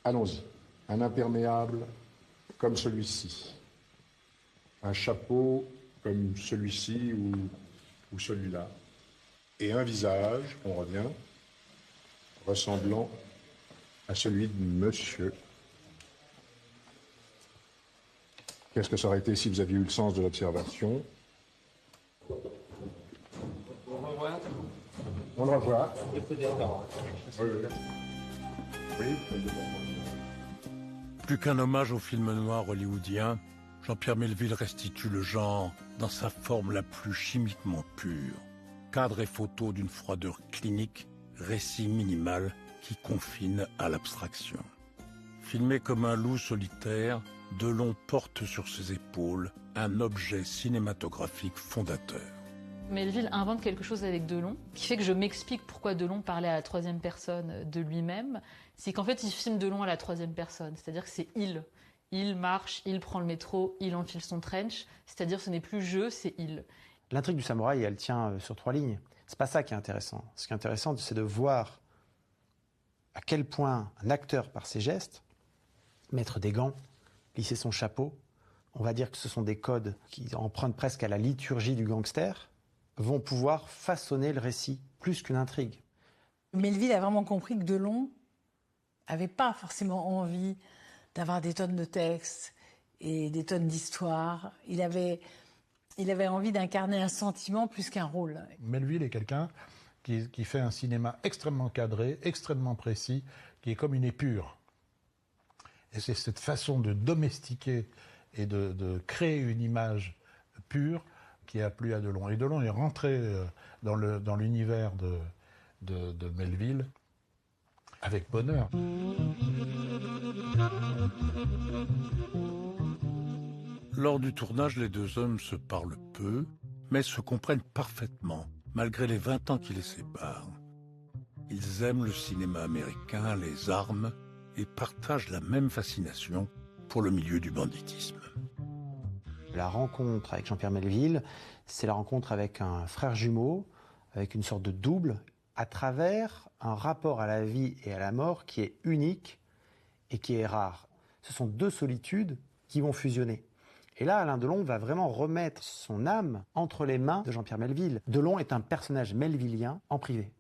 Speaker 17: Allons-y. Un imperméable comme celui-ci. Un chapeau comme celui-ci ou ou celui-là, et un visage, on revient, ressemblant à celui de monsieur. Qu'est-ce que ça aurait été si vous aviez eu le sens de l'observation? On le revoit.
Speaker 3: Plus qu'un hommage au film noir hollywoodien, Jean-Pierre Melville restitue le genre dans sa forme la plus chimiquement pure. Cadre et photo d'une froideur clinique, récit minimal qui confine à l'abstraction. Filmé comme un loup solitaire, Delon porte sur ses épaules un objet cinématographique fondateur.
Speaker 6: Melville invente quelque chose avec Delon, qui fait que je m'explique pourquoi Delon parlait à la troisième personne de lui-même. C'est qu'en fait, il filme Delon à la troisième personne, c'est-à-dire que c'est il. Il marche, il prend le métro, il enfile son trench, c'est-à-dire ce n'est plus je, c'est il.
Speaker 2: L'intrigue du samouraï, elle tient sur 3 lignes. C'est pas ça qui est intéressant. Ce qui est intéressant, c'est de voir à quel point un acteur, par ses gestes, mettre des gants, lisser son chapeau, on va dire que ce sont des codes qui empruntent presque à la liturgie du gangster, vont pouvoir façonner le récit plus qu'une intrigue.
Speaker 10: Melville a vraiment compris que Delon n'avait pas forcément envie d'avoir des tonnes de textes et des tonnes d'histoires. Il avait envie d'incarner un sentiment plus qu'un rôle.
Speaker 13: Melville est quelqu'un qui fait un cinéma extrêmement cadré, extrêmement précis, qui est comme une épure. Et c'est cette façon de domestiquer et de créer une image pure qui a plu à Delon. Et Delon est rentré dans l'univers de Melville avec bonheur.
Speaker 3: Lors du tournage, les deux hommes se parlent peu, mais se comprennent parfaitement, malgré les 20 ans qui les séparent. Ils aiment le cinéma américain, les armes, et partagent la même fascination pour le milieu du banditisme.
Speaker 2: La rencontre avec Jean-Pierre Melville, c'est la rencontre avec un frère jumeau, avec une sorte de double, à travers un rapport à la vie et à la mort qui est unique et qui est rare. Ce sont deux solitudes qui vont fusionner. Et là, Alain Delon va vraiment remettre son âme entre les mains de Jean-Pierre Melville. Delon est un personnage melvillien en privé.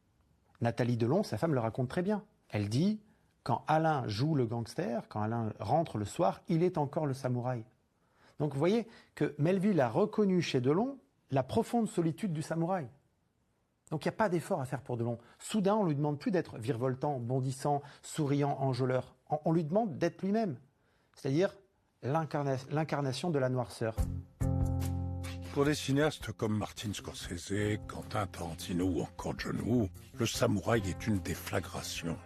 Speaker 2: Nathalie Delon, sa femme, le raconte très bien. Elle dit, quand Alain joue le gangster, quand Alain rentre le soir, il est encore le samouraï. Donc vous voyez que Melville a reconnu chez Delon la profonde solitude du samouraï. Donc il n'y a pas d'effort à faire pour Delon. Soudain, on ne lui demande plus d'être virevoltant, bondissant, souriant, enjôleur. On lui demande d'être lui-même, c'est-à-dire l'incarnation de la noirceur.
Speaker 3: Pour des cinéastes comme Martin Scorsese, Quentin Tarantino ou encore John Woo, le samouraï est une déflagration.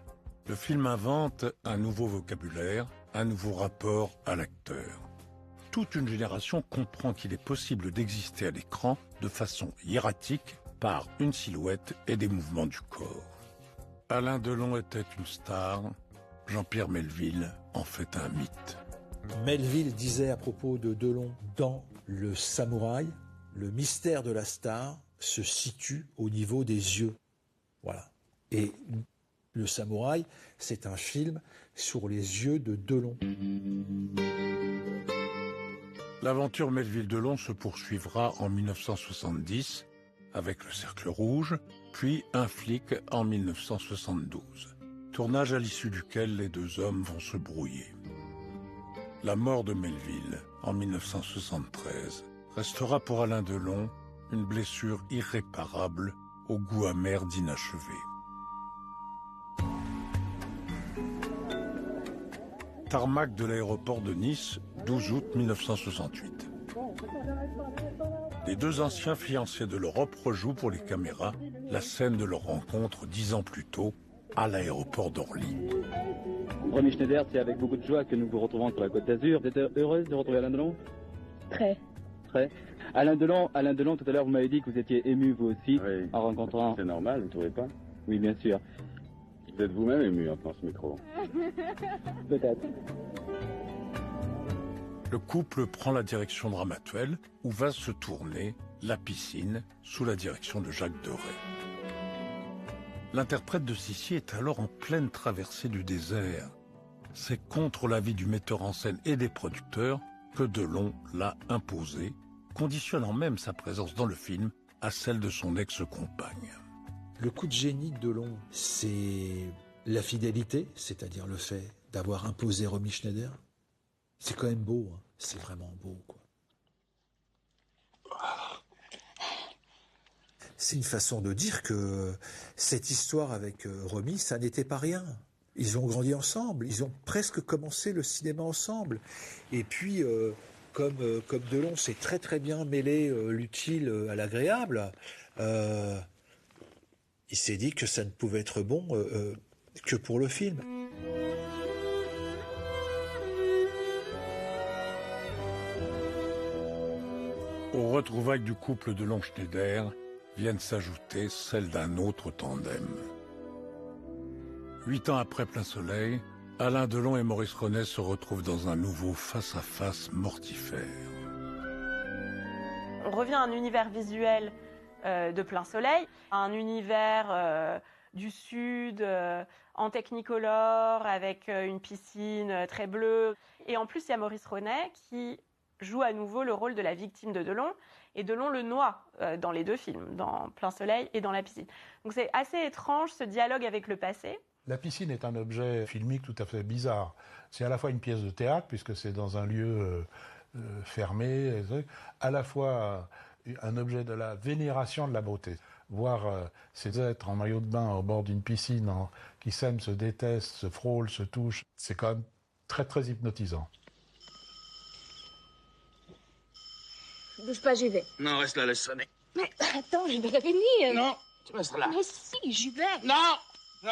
Speaker 3: Le film invente un nouveau vocabulaire, un nouveau rapport à l'acteur. Toute une génération comprend qu'il est possible d'exister à l'écran de façon hiératique par une silhouette et des mouvements du corps. Alain Delon était une star, Jean-Pierre Melville en fait un mythe.
Speaker 11: Melville disait à propos de Delon, dans Le Samouraï, le mystère de la star se situe au niveau des yeux. Voilà. Et Le Samouraï, c'est un film sur les yeux de Delon.
Speaker 3: L'aventure Melville-Delon se poursuivra en 1970 avec Le Cercle Rouge, puis Un flic en 1972. Tournage à l'issue duquel les deux hommes vont se brouiller. La mort de Melville en 1973 restera pour Alain Delon une blessure irréparable au goût amer d'inachevé. Tarmac de l'aéroport de Nice, 12 août 1968. Les deux anciens fiancés de l'Europe rejouent pour les caméras la scène de leur rencontre 10 ans plus tôt à l'aéroport d'Orly.
Speaker 18: René Schneider, c'est avec beaucoup de joie que nous vous retrouvons sur la Côte d'Azur. Vous êtes heureuse de retrouver Alain Delon?
Speaker 19: Très.
Speaker 18: Très. Alain Delon, tout à l'heure, vous m'avez dit que vous étiez ému vous aussi
Speaker 20: oui.
Speaker 18: En rencontrant...
Speaker 20: C'est normal, vous ne trouvez pas?
Speaker 18: Oui, bien sûr.
Speaker 20: Vous êtes vous-même ému en tenant ce micro.
Speaker 18: Peut-être.
Speaker 3: Le couple prend la direction de Ramatuelle, où va se tourner La Piscine, sous la direction de Jacques Deray. L'interprète de Sissi est alors en pleine traversée du désert. C'est contre l'avis du metteur en scène et des producteurs que Delon l'a imposé, conditionnant même sa présence dans le film à celle de son ex-compagne.
Speaker 11: Le coup de génie de Delon, c'est la fidélité, c'est-à-dire le fait d'avoir imposé Romy Schneider. C'est quand même beau, hein. C'est vraiment beau, quoi. C'est une façon de dire que cette histoire avec Romy, ça n'était pas rien. Ils ont grandi ensemble, ils ont presque commencé le cinéma ensemble. Et puis, comme Delon s'est très très bien mêlé l'utile à l'agréable, il s'est dit que ça ne pouvait être bon que pour le film.
Speaker 3: Aux retrouvailles du couple Delon-Schneider viennent s'ajouter celles d'un autre tandem. 8 ans après Plein Soleil, Alain Delon et Maurice Ronet se retrouvent dans un nouveau face-à-face mortifère.
Speaker 9: On revient à un univers visuel de Plein Soleil, un univers du Sud, en technicolor, avec une piscine très bleue. Et en plus, il y a Maurice Ronet qui joue à nouveau le rôle de la victime de Delon, et Delon le noie dans les deux films, dans Plein Soleil et dans La piscine. Donc c'est assez étrange ce dialogue avec le passé.
Speaker 13: La piscine est un objet filmique tout à fait bizarre. C'est à la fois une pièce de théâtre, puisque c'est dans un lieu fermé, à la fois un objet de la vénération de la beauté. Voir ces êtres en maillot de bain au bord d'une piscine qui s'aiment, se détestent, se frôlent, se touchent, c'est quand même très très hypnotisant.
Speaker 19: Bouge pas, j'y vais.
Speaker 4: Non, reste là, laisse sonner.
Speaker 19: Mais attends, je vais revenir.
Speaker 4: Non, tu restes là.
Speaker 19: Mais si, j'y vais.
Speaker 4: Non, non.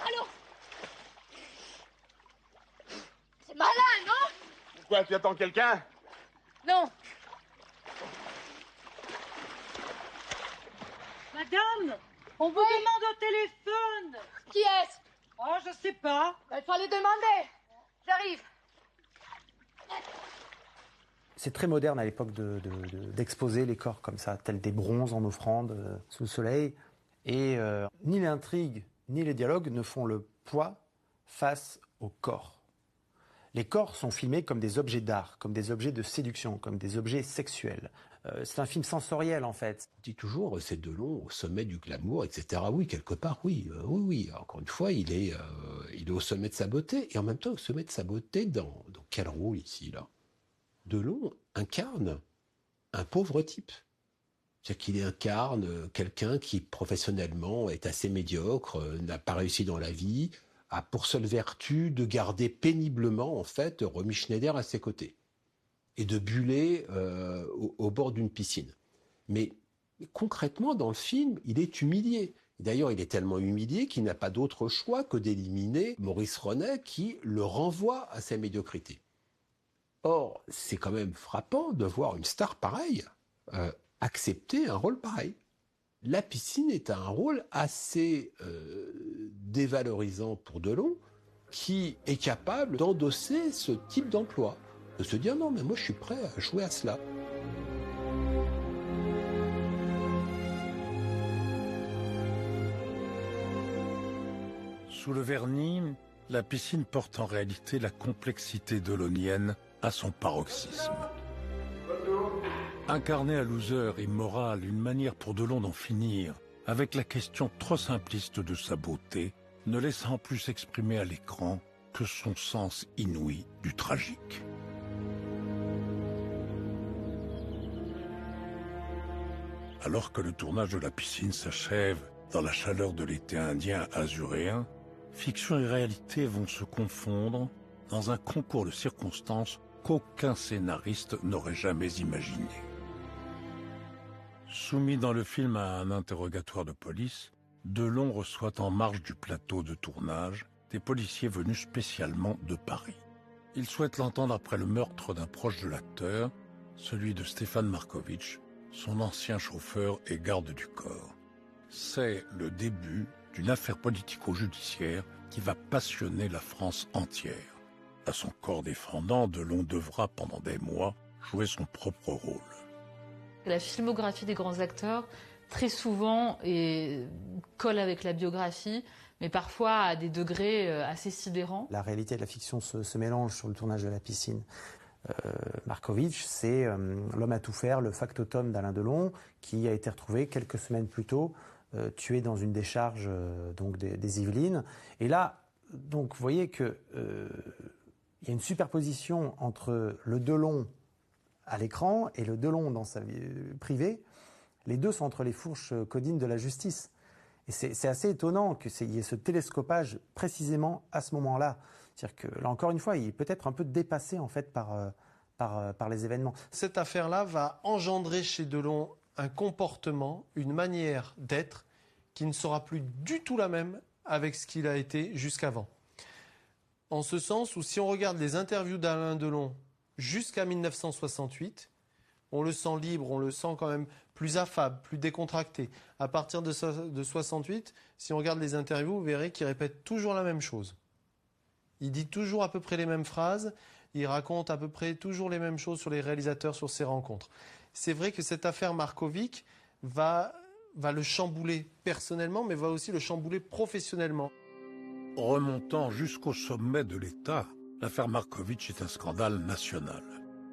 Speaker 19: Allô? C'est malin, non?
Speaker 4: Pourquoi, tu attends quelqu'un?
Speaker 19: Non.
Speaker 21: Madame, on vous demande au téléphone.
Speaker 19: Qui est-ce?
Speaker 21: Oh, je sais pas.
Speaker 19: Il fallait demander. J'arrive.
Speaker 2: C'est très moderne à l'époque d'exposer les corps comme ça, tels des bronzes en offrande sous le soleil. Et ni l'intrigue ni les dialogues ne font le poids face au corps. Les corps sont filmés comme des objets d'art, comme des objets de séduction, comme des objets sexuels. C'est un film sensoriel, en fait.
Speaker 7: On dit toujours, c'est Delon au sommet du glamour, etc. Oui, quelque part, oui. Oui. Encore une fois, il est au sommet de sa beauté. Et en même temps, au sommet de sa beauté, dans quel rôle ici, là? Delon incarne un pauvre type. C'est-à-dire qu'il incarne quelqu'un qui, professionnellement, est assez médiocre, n'a pas réussi dans la vie, a pour seule vertu de garder péniblement, en fait, Romy Schneider à ses côtés et de buller au bord d'une piscine. Mais concrètement, dans le film, il est humilié. D'ailleurs, il est tellement humilié qu'il n'a pas d'autre choix que d'éliminer Maurice Ronet qui le renvoie à sa médiocrité. Or, c'est quand même frappant de voir une star pareille accepter un rôle pareil. La piscine est un rôle assez dévalorisant pour Delon, qui est capable d'endosser ce type d'emploi, de se dire non mais moi je suis prêt à jouer à cela.
Speaker 3: Sous le vernis, la piscine porte en réalité la complexité delonienne à son paroxysme. Incarner à loser et moral une manière pour Delon d'en finir avec la question trop simpliste de sa beauté, ne laissant plus s'exprimer à l'écran que son sens inouï du tragique. Alors que le tournage de La piscine s'achève dans la chaleur de l'été indien azuréen, fiction et réalité vont se confondre dans un concours de circonstances qu'aucun scénariste n'aurait jamais imaginé. Soumis dans le film à un interrogatoire de police, Delon reçoit en marge du plateau de tournage des policiers venus spécialement de Paris. Ils souhaitent l'entendre après le meurtre d'un proche de l'acteur, celui de Stéphane Markovitch, son ancien chauffeur et garde du corps. C'est le début d'une affaire politico-judiciaire qui va passionner la France entière. À son corps défendant, Delon devra pendant des mois jouer son propre rôle.
Speaker 6: La filmographie des grands acteurs très souvent colle avec la biographie, mais parfois à des degrés assez sidérants.
Speaker 2: La réalité et la fiction se mélangent sur le tournage de La Piscine. Markovitch, c'est l'homme à tout faire, le factotum d'Alain Delon, qui a été retrouvé quelques semaines plus tôt, tué dans une décharge donc des Yvelines. Et là, donc, vous voyez que il y a une superposition entre le Delon à l'écran et le Delon dans sa vie privée. Les deux sont entre les fourches caudines de la justice. Et c'est assez étonnant qu'il y ait ce télescopage précisément à ce moment-là. C'est-à-dire que, là, encore une fois, il est peut-être un peu dépassé, en fait, par les événements.
Speaker 12: Cette affaire-là va engendrer chez Delon un comportement, une manière d'être qui ne sera plus du tout la même avec ce qu'il a été jusqu'avant. En ce sens où, si on regarde les interviews d'Alain Delon jusqu'à 1968, on le sent libre, on le sent quand même plus affable, plus décontracté. À partir de 68, si on regarde les interviews, vous verrez qu'il répète toujours la même chose. Il dit toujours à peu près les mêmes phrases, il raconte à peu près toujours les mêmes choses sur les réalisateurs, sur ses rencontres. C'est vrai que cette affaire Markovic va le chambouler personnellement, mais va aussi le chambouler professionnellement.
Speaker 3: Remontant jusqu'au sommet de l'État, l'affaire Markovitch est un scandale national.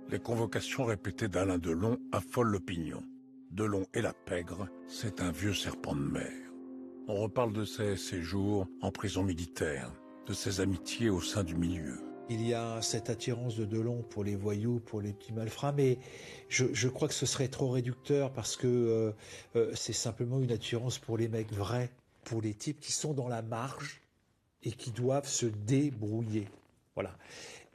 Speaker 3: Les convocations répétées d'Alain Delon affolent l'opinion. Delon et la pègre, c'est un vieux serpent de mer. On reparle de ses séjours en prison militaire, de ses amitiés au sein du milieu.
Speaker 11: Il y a cette attirance de Delon pour les voyous, pour les petits malfrats, mais je crois que ce serait trop réducteur parce que c'est simplement une attirance pour les mecs vrais, pour les types qui sont dans la marge et qui doivent se débrouiller. Voilà.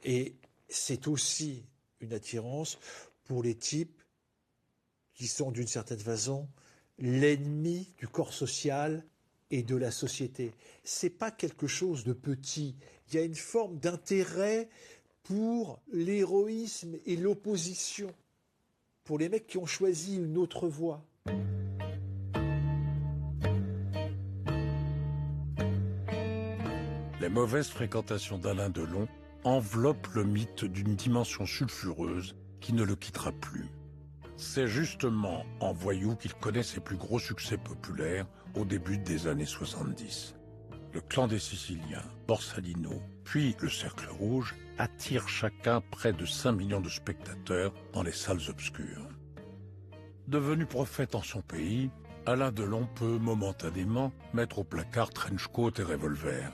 Speaker 11: Et c'est aussi une attirance pour les types qui sont d'une certaine façon l'ennemi du corps social et de la société. C'est pas quelque chose de petit. Il y a une forme d'intérêt pour l'héroïsme et l'opposition, pour les mecs qui ont choisi une autre voie.
Speaker 3: Les mauvaises fréquentations d'Alain Delon enveloppent le mythe d'une dimension sulfureuse qui ne le quittera plus. C'est justement en voyou qu'il connaît ses plus gros succès populaires au début des années 70. Le Clan des Siciliens, Borsalino, puis le Cercle Rouge attirent chacun près de 5 millions de spectateurs dans les salles obscures. Devenu prophète en son pays, Alain Delon peut momentanément mettre au placard trench-coat et revolver.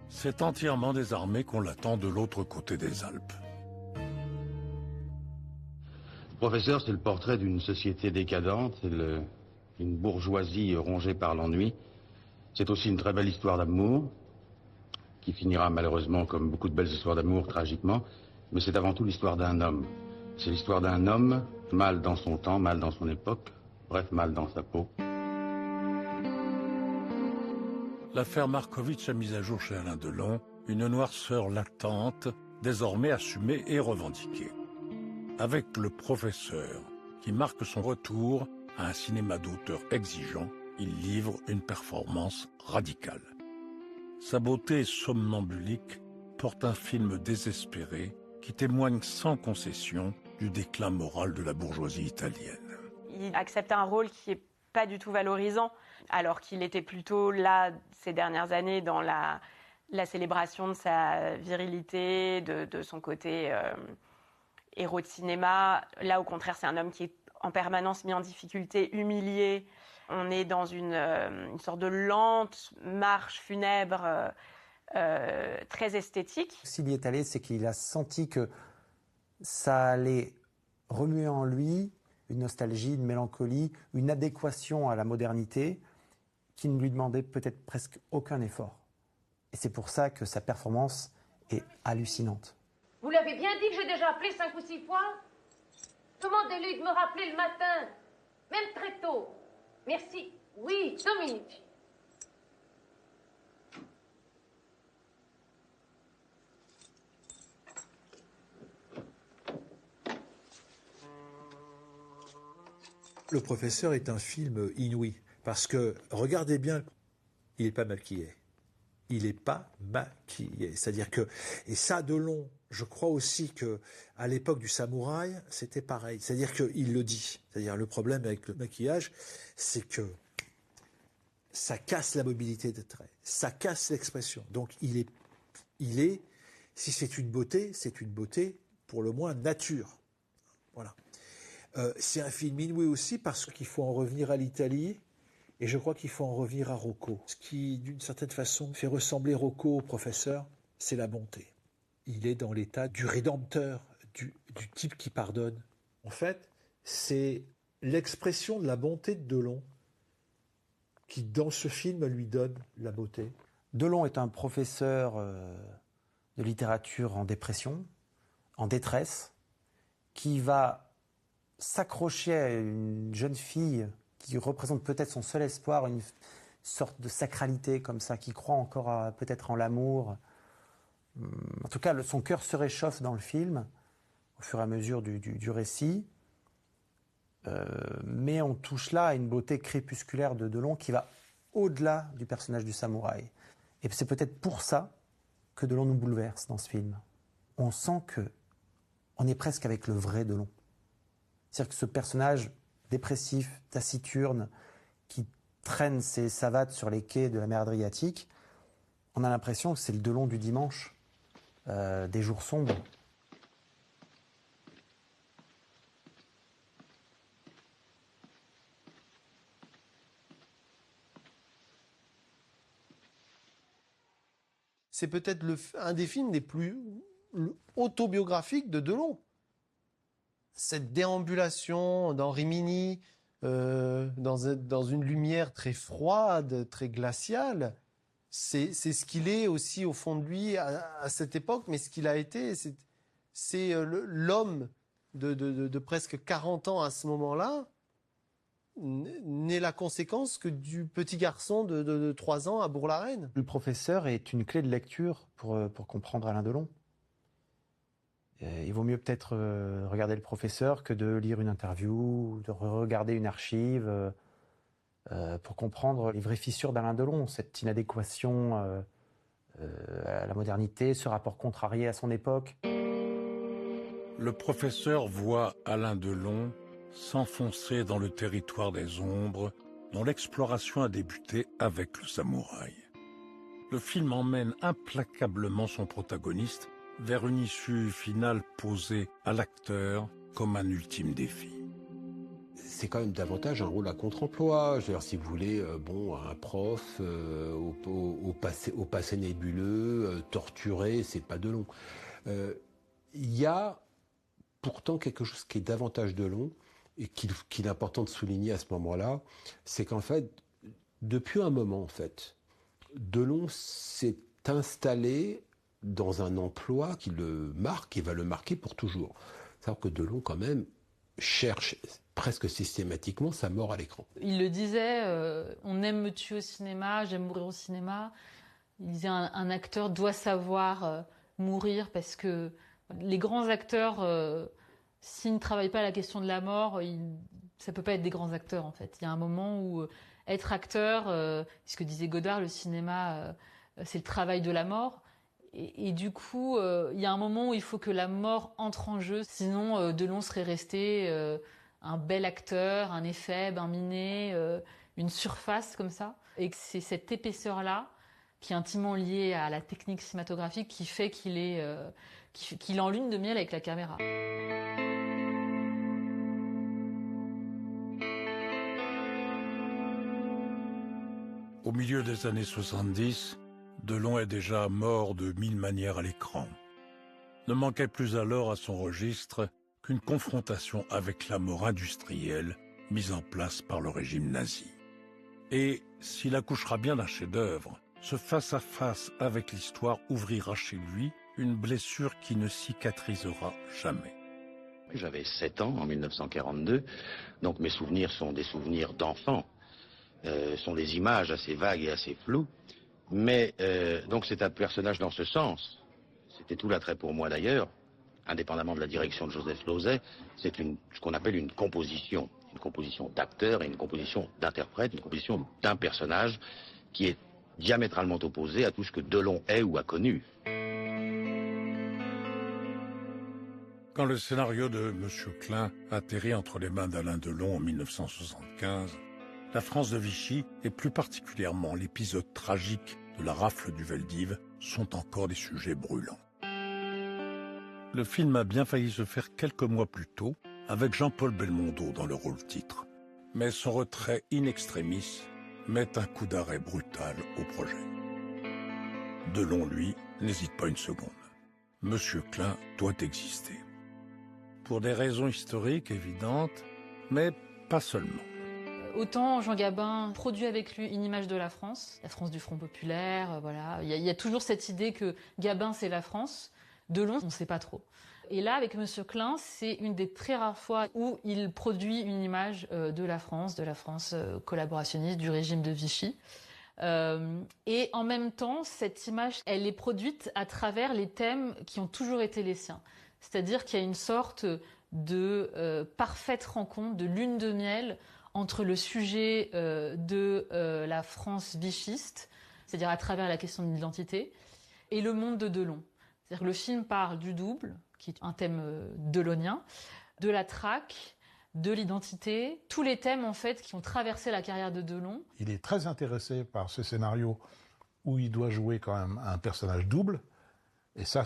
Speaker 3: C'est entièrement désarmé qu'on l'attend de l'autre côté des Alpes.
Speaker 1: Professeur, c'est le portrait d'une société décadente, une bourgeoisie rongée par l'ennui. C'est aussi une très belle histoire d'amour, qui finira malheureusement comme beaucoup de belles histoires d'amour, tragiquement, mais c'est avant tout l'histoire d'un homme. C'est l'histoire d'un homme, mal dans son temps, mal dans son époque, bref, mal dans sa peau.
Speaker 3: L'affaire Markovitch a mis à jour chez Alain Delon une noirceur latente, désormais assumée et revendiquée. Avec Le Professeur, qui marque son retour à un cinéma d'auteur exigeant, il livre une performance radicale. Sa beauté somnambulique porte un film désespéré qui témoigne sans concession du déclin moral de la bourgeoisie italienne.
Speaker 9: Il accepte un rôle qui n'est pas du tout valorisant, alors qu'il était plutôt là, ces dernières années, dans la célébration de sa virilité, de son côté héros de cinéma. Là, au contraire, c'est un homme qui est en permanence mis en difficulté, humilié. On est dans une sorte de lente marche funèbre très esthétique.
Speaker 2: S'il y est allé, c'est qu'il a senti que ça allait remuer en lui une nostalgie, une mélancolie, une adéquation à la modernité qui ne lui demandait peut-être presque aucun effort. Et c'est pour ça que sa performance est hallucinante.
Speaker 19: Vous l'avez bien dit que j'ai déjà appelé 5 ou 6 fois. Demandez-lui de me rappeler le matin, même très tôt. Merci. Oui, Dominique.
Speaker 11: Le Professeur est un film inouï, parce que, regardez bien, il n'est pas maquillé. il n'est pas maquillé. C'est-à-dire que, et ça, Delon, je crois aussi que à l'époque du samouraï, c'était pareil. C'est-à-dire qu'il le dit. C'est-à-dire le problème avec le maquillage, c'est que ça casse la mobilité des traits, ça casse l'expression. Donc il est, si c'est une beauté pour le moins nature. Voilà. C'est un film inouï aussi parce qu'il faut en revenir à l'Italie. Et je crois qu'il faut en revenir à Rocco. Ce qui, d'une certaine façon, fait ressembler Rocco au professeur, c'est la bonté. Il est dans l'état du rédempteur, du type qui pardonne. En fait, c'est l'expression de la bonté de Delon qui, dans ce film, lui donne la beauté.
Speaker 2: Delon est un professeur de littérature en dépression, en détresse, qui va s'accrocher à une jeune fille qui représente peut-être son seul espoir, une sorte de sacralité comme ça, qui croit encore peut-être en l'amour. En tout cas, son cœur se réchauffe dans le film, au fur et à mesure du récit. Mais on touche là à une beauté crépusculaire de Delon qui va au-delà du personnage du samouraï. Et c'est peut-être pour ça que Delon nous bouleverse dans ce film. On sent qu'on est presque avec le vrai Delon. C'est-à-dire que ce personnage dépressif, taciturne, qui traîne ses savates sur les quais de la mer Adriatique, on a l'impression que c'est le Delon du dimanche, des jours sombres.
Speaker 12: C'est peut-être un des films les plus autobiographiques de Delon. Cette déambulation dans Rimini, dans une lumière très froide, très glaciale, c'est ce qu'il est aussi au fond de lui à cette époque, mais ce qu'il a été, c'est l'homme de presque 40 ans à ce moment-là, n'est la conséquence que du petit garçon de 3 ans à Bourg-la-Reine.
Speaker 2: Le professeur est une clé de lecture pour comprendre Alain Delon. Il vaut mieux peut-être regarder le professeur que de lire une interview, de regarder une archive pour comprendre les vraies fissures d'Alain Delon, cette inadéquation à la modernité, ce rapport contrarié à son époque.
Speaker 3: Le professeur voit Alain Delon s'enfoncer dans le territoire des ombres dont l'exploration a débuté avec le samouraï. Le film emmène implacablement son protagoniste vers une issue finale posée à l'acteur comme un ultime défi.
Speaker 7: C'est quand même davantage un rôle à contre-emploi. Je veux dire, si vous voulez, un prof au passé nébuleux, torturé, c'est pas Delon. Il y a pourtant quelque chose qui est davantage Delon et qu'il est important de souligner à ce moment-là, c'est qu'en fait, depuis un moment, en fait, Delon s'est installé dans un emploi qui le marque et va le marquer pour toujours. C'est-à-dire que Delon, quand même, cherche presque systématiquement sa mort à l'écran.
Speaker 6: Il le disait, on aime me tuer au cinéma, j'aime mourir au cinéma. Il disait un acteur doit savoir mourir parce que les grands acteurs, s'ils ne travaillent pas à la question de la mort, ça ne peut pas être des grands acteurs en fait. Il y a un moment où être acteur, ce que disait Godard, le cinéma, c'est le travail de la mort. Et du coup, il y a un moment où il faut que la mort entre en jeu, sinon Delon serait resté un bel acteur, un éphèbe, un minet, une surface comme ça. Et que c'est cette épaisseur-là, qui est intimement liée à la technique cinématographique, qui fait qu'il est en lune de miel avec la caméra.
Speaker 3: Au milieu des années 70, Delon est déjà mort de 1000 manières à l'écran. Ne manquait plus alors à son registre qu'une confrontation avec la mort industrielle mise en place par le régime nazi. Et s'il accouchera bien d'un chef-d'œuvre, ce face-à-face avec l'histoire ouvrira chez lui une blessure qui ne cicatrisera jamais.
Speaker 4: J'avais 7 ans en 1942, donc mes souvenirs sont des souvenirs d'enfant, sont des images assez vagues et assez floues. Mais donc c'est un personnage dans ce sens. C'était tout l'attrait pour moi d'ailleurs, indépendamment de la direction de Joseph Losey. C'est ce qu'on appelle une composition d'acteurs et une composition d'interprètes, une composition d'un personnage qui est diamétralement opposé à tout ce que Delon est ou a connu.
Speaker 3: Quand le scénario de M. Klein atterrit entre les mains d'Alain Delon en 1975, la France de Vichy, et plus particulièrement l'épisode tragique de la rafle du Veldiv, sont encore des sujets brûlants. Le film a bien failli se faire quelques mois plus tôt, avec Jean-Paul Belmondo dans le rôle titre. Mais son retrait in extremis met un coup d'arrêt brutal au projet. Delon, lui, n'hésite pas une seconde. Monsieur Klein doit exister. Pour des raisons historiques évidentes, mais pas seulement.
Speaker 6: Autant Jean Gabin produit avec lui une image de la France du Front populaire, voilà. Il y a toujours cette idée que Gabin c'est la France. Delon, on ne sait pas trop. Et là, avec Monsieur Klein, c'est une des très rares fois où il produit une image de la France collaborationniste, du régime de Vichy. Et en même temps, cette image, elle est produite à travers les thèmes qui ont toujours été les siens. C'est-à-dire qu'il y a une sorte de parfaite rencontre, de lune de miel entre le sujet de la France vichiste, c'est-à-dire à travers la question de l'identité, et le monde de Delon. C'est-à-dire que le film parle du double, qui est un thème delonien, de la traque, de l'identité, tous les thèmes en fait qui ont traversé la carrière de Delon.
Speaker 13: Il est très intéressé par ce scénario où il doit jouer quand même un personnage double, et ça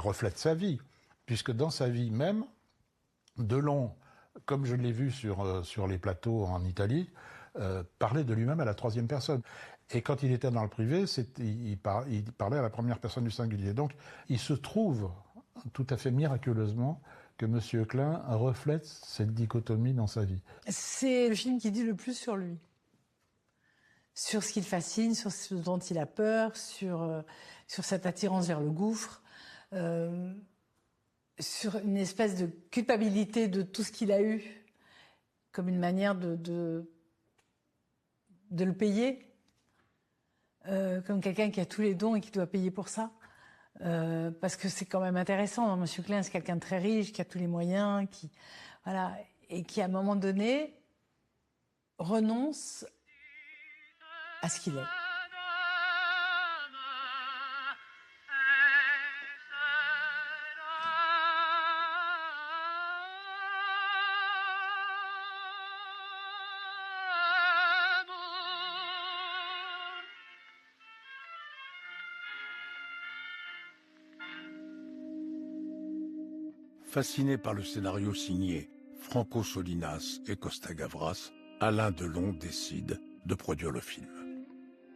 Speaker 13: reflète sa vie, puisque dans sa vie même, Delon, comme je l'ai vu sur les plateaux en Italie, parlait de lui-même à la troisième personne. Et quand il était dans le privé, il parlait à la première personne du singulier. Donc, il se trouve tout à fait miraculeusement que M. Klein reflète cette dichotomie dans sa vie.
Speaker 10: C'est le film qui dit le plus sur lui. Sur ce qui le fascine, sur ce dont il a peur, sur cette attirance vers le gouffre, sur une espèce de culpabilité de tout ce qu'il a eu, comme une manière de le payer. Comme quelqu'un qui a tous les dons et qui doit payer pour ça. Parce que c'est quand même intéressant. Monsieur Klein, c'est quelqu'un de très riche, qui a tous les moyens, et qui, à un moment donné, renonce à ce qu'il est.
Speaker 3: Fasciné par le scénario signé Franco Solinas et Costa Gavras, Alain Delon décide de produire le film.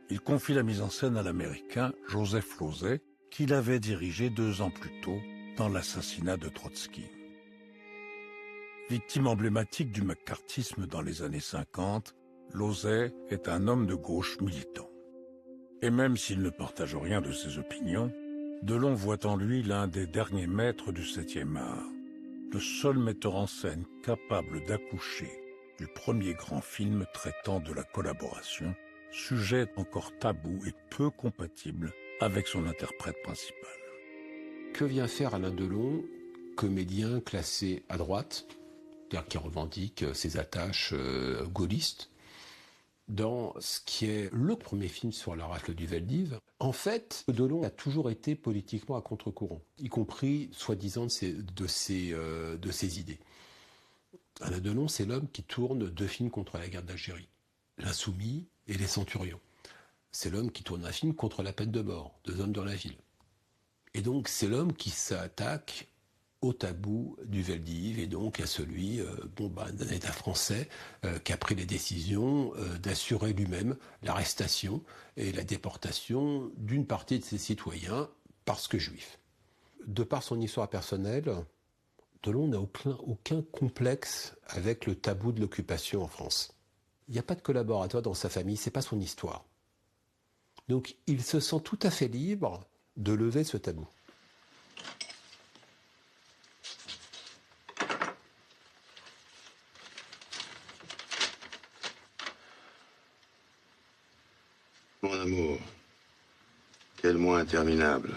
Speaker 3: Il confie la mise en scène à l'Américain Joseph Losey, qu'il avait dirigé 2 ans plus tôt dans l'assassinat de Trotsky. Victime emblématique du maccarthisme dans les années 50, Losey est un homme de gauche militant. Et même s'il ne partage rien de ses opinions, Delon voit en lui l'un des derniers maîtres du 7e art, le seul metteur en scène capable d'accoucher du premier grand film traitant de la collaboration, sujet encore tabou et peu compatible avec son interprète principal.
Speaker 7: Que vient faire Alain Delon, comédien classé à droite, c'est-à-dire qui revendique ses attaches gaullistes, dans ce qui est le premier film sur la rafle du Veldiv? En fait, Delon a toujours été politiquement à contre-courant, y compris, soi-disant, de ses idées. Alain Delon, c'est l'homme qui tourne 2 films contre la guerre d'Algérie, L'Insoumis et Les Centurions. C'est l'homme qui tourne un film contre la peine de mort, 2 hommes dans la ville. Et donc, c'est l'homme qui s'attaque au tabou du Veldiv et donc à celui d'un État français qui a pris les décisions d'assurer lui-même l'arrestation et la déportation d'une partie de ses citoyens parce que juifs. De par son histoire personnelle, Delon n'a aucun complexe avec le tabou de l'occupation en France. Il n'y a pas de collaborateur dans sa famille, c'est pas son histoire. Donc il se sent tout à fait libre de lever ce tabou.
Speaker 15: Mon amour, quel mois interminable.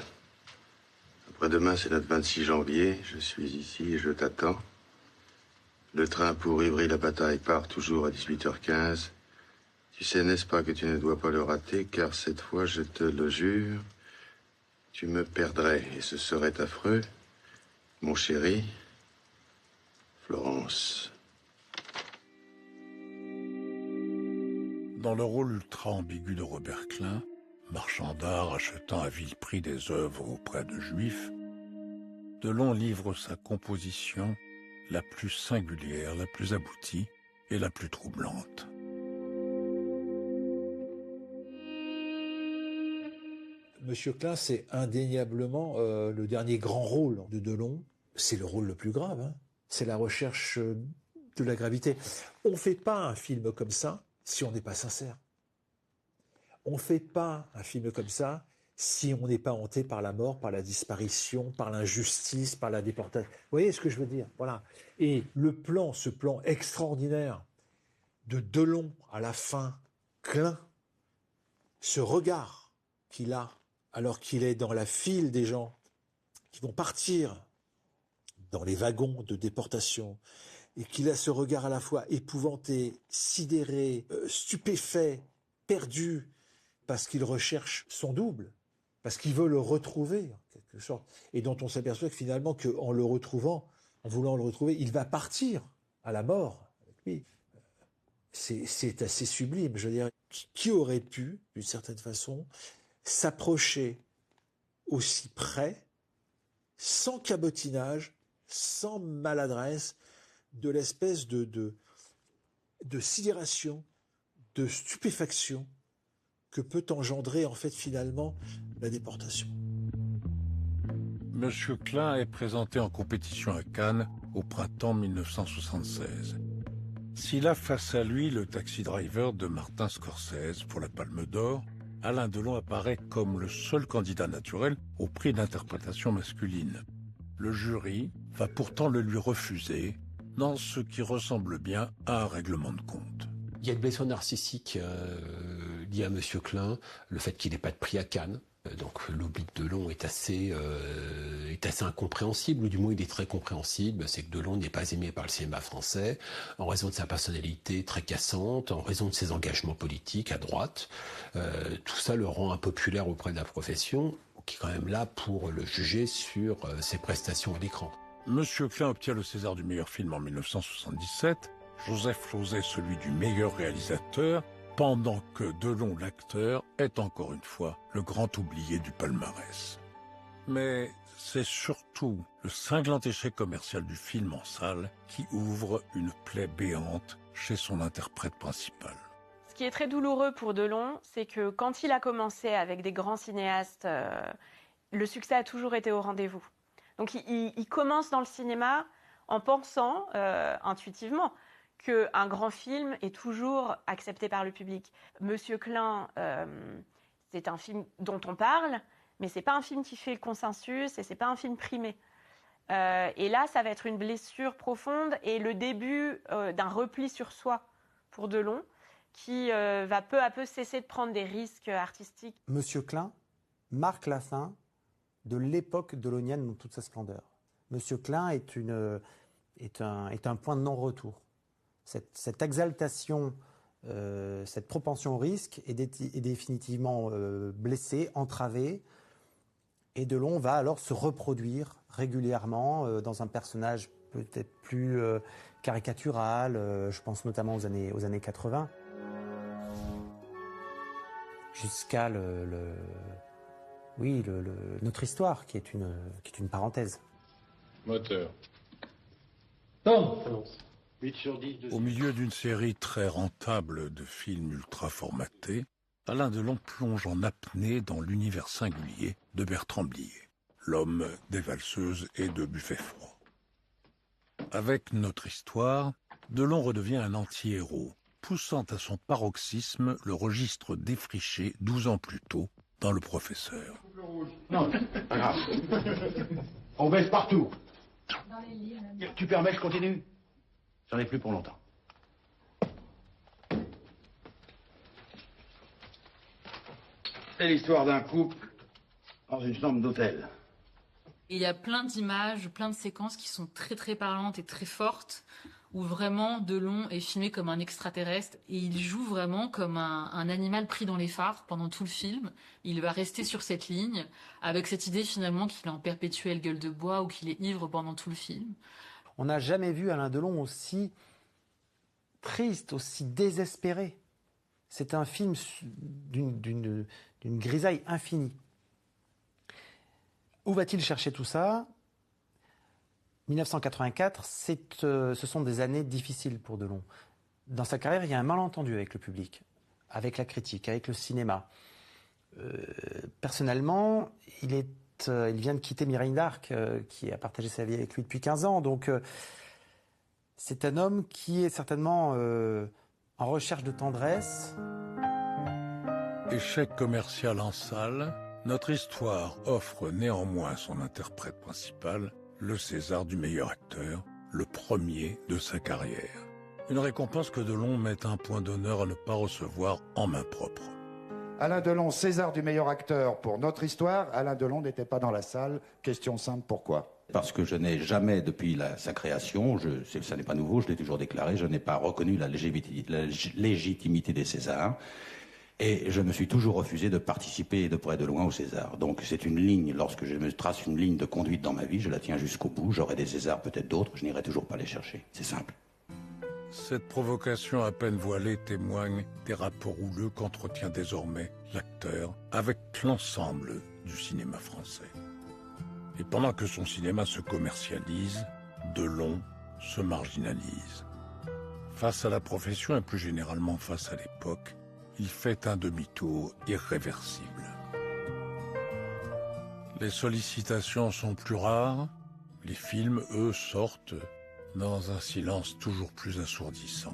Speaker 15: Après-demain, c'est notre 26 janvier. Je suis ici et je t'attends. Le train pour Ivry-la-Bataille part toujours à 18h15. Tu sais, n'est-ce pas, que tu ne dois pas le rater, car cette fois, je te le jure, tu me perdrais, et ce serait affreux, mon chéri, Florence.
Speaker 3: Dans le rôle ultra ambigu de Robert Klein, marchand d'art achetant à vil prix des œuvres auprès de juifs, Delon livre sa composition la plus singulière, la plus aboutie et la plus troublante.
Speaker 11: Monsieur Klein, c'est indéniablement le dernier grand rôle de Delon. C'est le rôle le plus grave. Hein. C'est la recherche de la gravité. On ne fait pas un film comme ça si on n'est pas sincère. On ne fait pas un film comme ça si on n'est pas hanté par la mort, par la disparition, par l'injustice, par la déportation. Vous voyez ce que je veux dire? Voilà. Et ce plan extraordinaire de Delon à la fin, Klein, ce regard qu'il a alors qu'il est dans la file des gens qui vont partir dans les wagons de déportation, et qu'il a ce regard à la fois épouvanté, sidéré, stupéfait, perdu, parce qu'il recherche son double, parce qu'il veut le retrouver, en quelque sorte, et dont on s'aperçoit que finalement, qu'en le retrouvant, en voulant le retrouver, il va partir à la mort avec lui. C'est assez sublime, je veux dire. Qui aurait pu, d'une certaine façon, s'approcher aussi près, sans cabotinage, sans maladresse, de l'espèce de sidération, de stupéfaction que peut engendrer en fait finalement la déportation.
Speaker 3: Monsieur Klein est présenté en compétition à Cannes au printemps 1976. S'il a face à lui le Taxi Driver de Martin Scorsese pour la Palme d'Or, Alain Delon apparaît comme le seul candidat naturel au prix d'interprétation masculine. Le jury va pourtant le lui refuser, dans ce qui ressemble bien à un règlement de compte.
Speaker 7: Il y a une blessure narcissique liée à M. Klein, le fait qu'il n'ait pas de prix à Cannes. Donc l'oubli de Delon est assez incompréhensible, ou du moins il est très compréhensible. C'est que Delon n'est pas aimé par le cinéma français, en raison de sa personnalité très cassante, en raison de ses engagements politiques à droite. Tout ça le rend impopulaire auprès de la profession, qui est quand même là pour le juger sur ses prestations à l'écran.
Speaker 3: Monsieur Klein obtient le César du meilleur film en 1977, Joseph Losey celui du meilleur réalisateur, pendant que Delon, l'acteur, est encore une fois le grand oublié du palmarès. Mais c'est surtout le cinglant échec commercial du film en salle qui ouvre une plaie béante chez son interprète principal.
Speaker 9: Ce qui est très douloureux pour Delon, c'est que quand il a commencé avec des grands cinéastes, le succès a toujours été au rendez-vous. Donc il commence dans le cinéma en pensant intuitivement qu'un grand film est toujours accepté par le public. Monsieur Klein, c'est un film dont on parle, mais c'est pas un film qui fait le consensus et c'est pas un film primé. Et là, ça va être une blessure profonde et le début d'un repli sur soi pour Delon, qui va peu à peu cesser de prendre des risques artistiques.
Speaker 2: Monsieur Klein marque la fin de l'époque delonienne dans toute sa splendeur. Monsieur Klein est un point de non-retour. Cette exaltation, cette propension au risque est définitivement blessée, entravée, et Delon va alors se reproduire régulièrement dans un personnage peut-être plus caricatural, je pense notamment aux années 80, jusqu'à notre histoire, qui est une parenthèse.
Speaker 20: Moteur.
Speaker 3: Non. Au milieu d'une série très rentable de films ultra formatés, Alain Delon plonge en apnée dans l'univers singulier de Bertrand Blier, l'homme des valseuses et de buffets froids. Avec notre histoire, Delon redevient un anti-héros, poussant à son paroxysme le registre défriché 12 ans plus tôt dans Le Professeur.
Speaker 5: Non, pas grave. On baisse partout. Tu permets que je continue? J'en ai plus pour longtemps. C'est l'histoire d'un couple dans une chambre d'hôtel.
Speaker 6: Il y a plein d'images, plein de séquences qui sont très très parlantes et très fortes. où vraiment Delon est filmé comme un extraterrestre et il joue vraiment comme un animal pris dans les phares pendant tout le film. Il va rester sur cette ligne avec cette idée finalement qu'il est en perpétuelle gueule de bois ou qu'il est ivre pendant tout le film.
Speaker 2: On n'a jamais vu Alain Delon aussi triste, aussi désespéré. C'est un film d'une grisaille infinie. Où va-t-il chercher tout ça ? 1984, ce sont des années difficiles pour Delon. Dans sa carrière, il y a un malentendu avec le public, avec la critique, avec le cinéma. Personnellement, il vient de quitter Mireille d'Arc, qui a partagé sa vie avec lui depuis 15 ans. Donc, c'est un homme qui est certainement en recherche de tendresse.
Speaker 3: Échec commercial en salle, notre histoire offre néanmoins à son interprète principal le César du meilleur acteur, le premier de sa carrière. Une récompense que Delon met un point d'honneur à ne pas recevoir en main propre.
Speaker 8: Alain Delon, César du meilleur acteur pour notre histoire. Alain Delon n'était pas dans la salle. Question simple, pourquoi ?
Speaker 5: Parce que je n'ai jamais, depuis sa création, ça n'est pas nouveau, je l'ai toujours déclaré, je n'ai pas reconnu la légitimité des Césars. Et je me suis toujours refusé de participer de près de loin au César. Donc c'est une ligne, lorsque je me trace une ligne de conduite dans ma vie, je la tiens jusqu'au bout. J'aurai des Césars, peut-être d'autres, je n'irai toujours pas les chercher. C'est simple.
Speaker 3: Cette provocation à peine voilée témoigne des rapports houleux qu'entretient désormais l'acteur avec l'ensemble du cinéma français. Et pendant que son cinéma se commercialise, Delon se marginalise. Face à la profession et plus généralement face à l'époque, il fait un demi-tour irréversible. Les sollicitations sont plus rares, les films, eux, sortent dans un silence toujours plus assourdissant.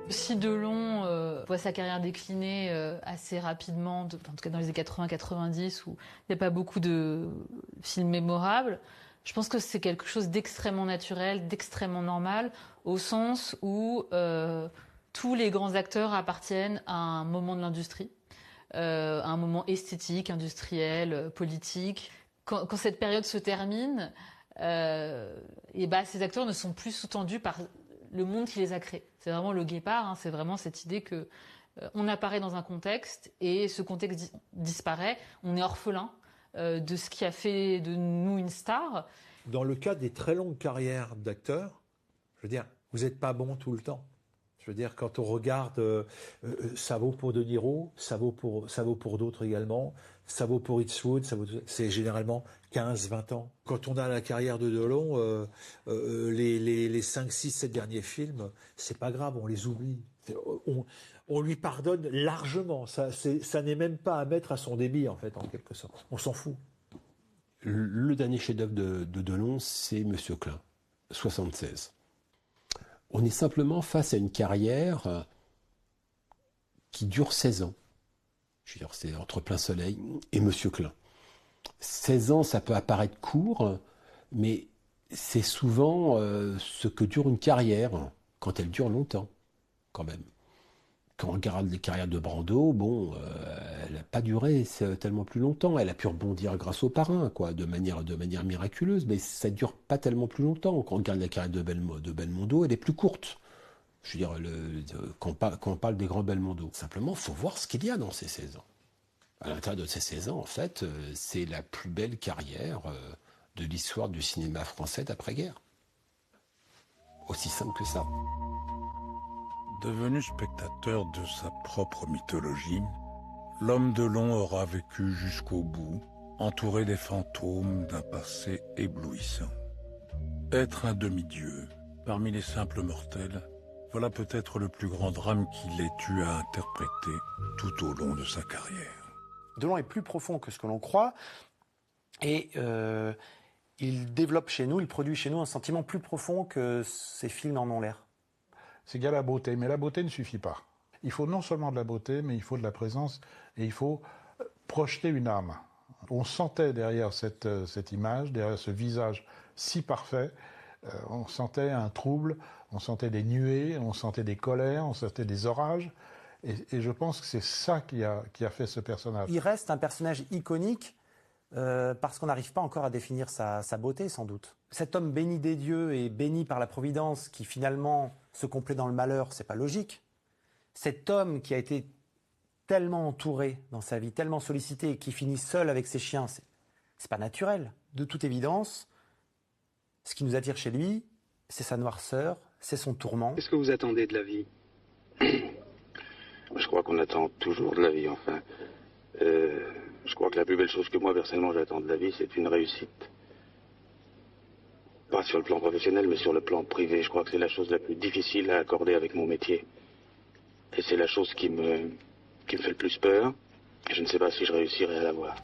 Speaker 6: Si Delon voit sa carrière décliner assez rapidement, en tout cas dans les années 80-90, où il n'y a pas beaucoup de films mémorables, je pense que c'est quelque chose d'extrêmement naturel, d'extrêmement normal, au sens où tous les grands acteurs appartiennent à un moment de l'industrie, à un moment esthétique, industriel, politique. Quand cette période se termine, ces acteurs ne sont plus sous-tendus par le monde qui les a créés. C'est vraiment le guépard, c'est vraiment cette idée que on apparaît dans un contexte et ce contexte disparaît. On est orphelin de ce qui a fait de nous une star.
Speaker 11: Dans le cas des très longues carrières d'acteurs, je veux dire, vous n'êtes pas bon tout le temps. Je veux dire, quand on regarde, ça vaut pour De Niro, ça vaut pour d'autres également, ça vaut pour Eastwood, c'est généralement 15-20 ans. Quand on a la carrière de Delon, les 5, 6, 7 derniers films, c'est pas grave, on les oublie. On lui pardonne largement. Ça n'est même pas à mettre à son débit, en fait, en quelque sorte. On s'en fout.
Speaker 7: Le dernier chef-d'œuvre de Delon, c'est Monsieur Klein, 76. On est simplement face à une carrière qui dure 16 ans. Je veux dire, c'est entre Plein Soleil et Monsieur Klein. 16 ans, ça peut apparaître court, mais c'est souvent ce que dure une carrière, quand elle dure longtemps, quand même. Quand on regarde les carrières de Brando, elle n'a pas duré tellement plus longtemps. Elle a pu rebondir grâce au Parrain, quoi, de manière miraculeuse, mais ça ne dure pas tellement plus longtemps. Quand on regarde la carrière de Belmondo, elle est plus courte. Je veux dire, quand on parle des grands Belmondo. Simplement, il faut voir ce qu'il y a dans ces 16 ans. À l'intérieur de ces 16 ans, en fait, c'est la plus belle carrière de l'histoire du cinéma français d'après-guerre. Aussi simple que ça.
Speaker 3: Devenu spectateur de sa propre mythologie, l'homme Delon aura vécu jusqu'au bout, entouré des fantômes d'un passé éblouissant. Être un demi-dieu, parmi les simples mortels, voilà peut-être le plus grand drame qu'il ait eu à interpréter tout au long de sa carrière.
Speaker 2: Delon est plus profond que ce que l'on croit, et il développe chez nous, il produit chez nous un sentiment plus profond que ces films en ont l'air.
Speaker 13: C'est qu'il y a la beauté, mais la beauté ne suffit pas. Il faut non seulement de la beauté, mais il faut de la présence, et il faut projeter une âme. On sentait derrière cette image, derrière ce visage si parfait, on sentait un trouble, on sentait des nuées, on sentait des colères, on sentait des orages, et je pense que c'est ça qui a fait ce personnage.
Speaker 2: Il reste un personnage iconique parce qu'on n'arrive pas encore à définir sa beauté, sans doute. Cet homme béni des dieux et béni par la Providence, qui finalement se complaît dans le malheur, c'est pas logique. Cet homme qui a été tellement entouré dans sa vie, tellement sollicité, et qui finit seul avec ses chiens, c'est pas naturel. De toute évidence, ce qui nous attire chez lui, c'est sa noirceur, c'est son tourment.
Speaker 14: Qu'est-ce que vous attendez de la vie?
Speaker 4: Je crois qu'on attend toujours de la vie, enfin. Je crois que la plus belle chose que moi, personnellement, j'attends de la vie, c'est une réussite. Pas sur le plan professionnel, mais sur le plan privé. Je crois que c'est la chose la plus difficile à accorder avec mon métier. Et c'est la chose qui me fait le plus peur. Et je ne sais pas si je réussirai à l'avoir.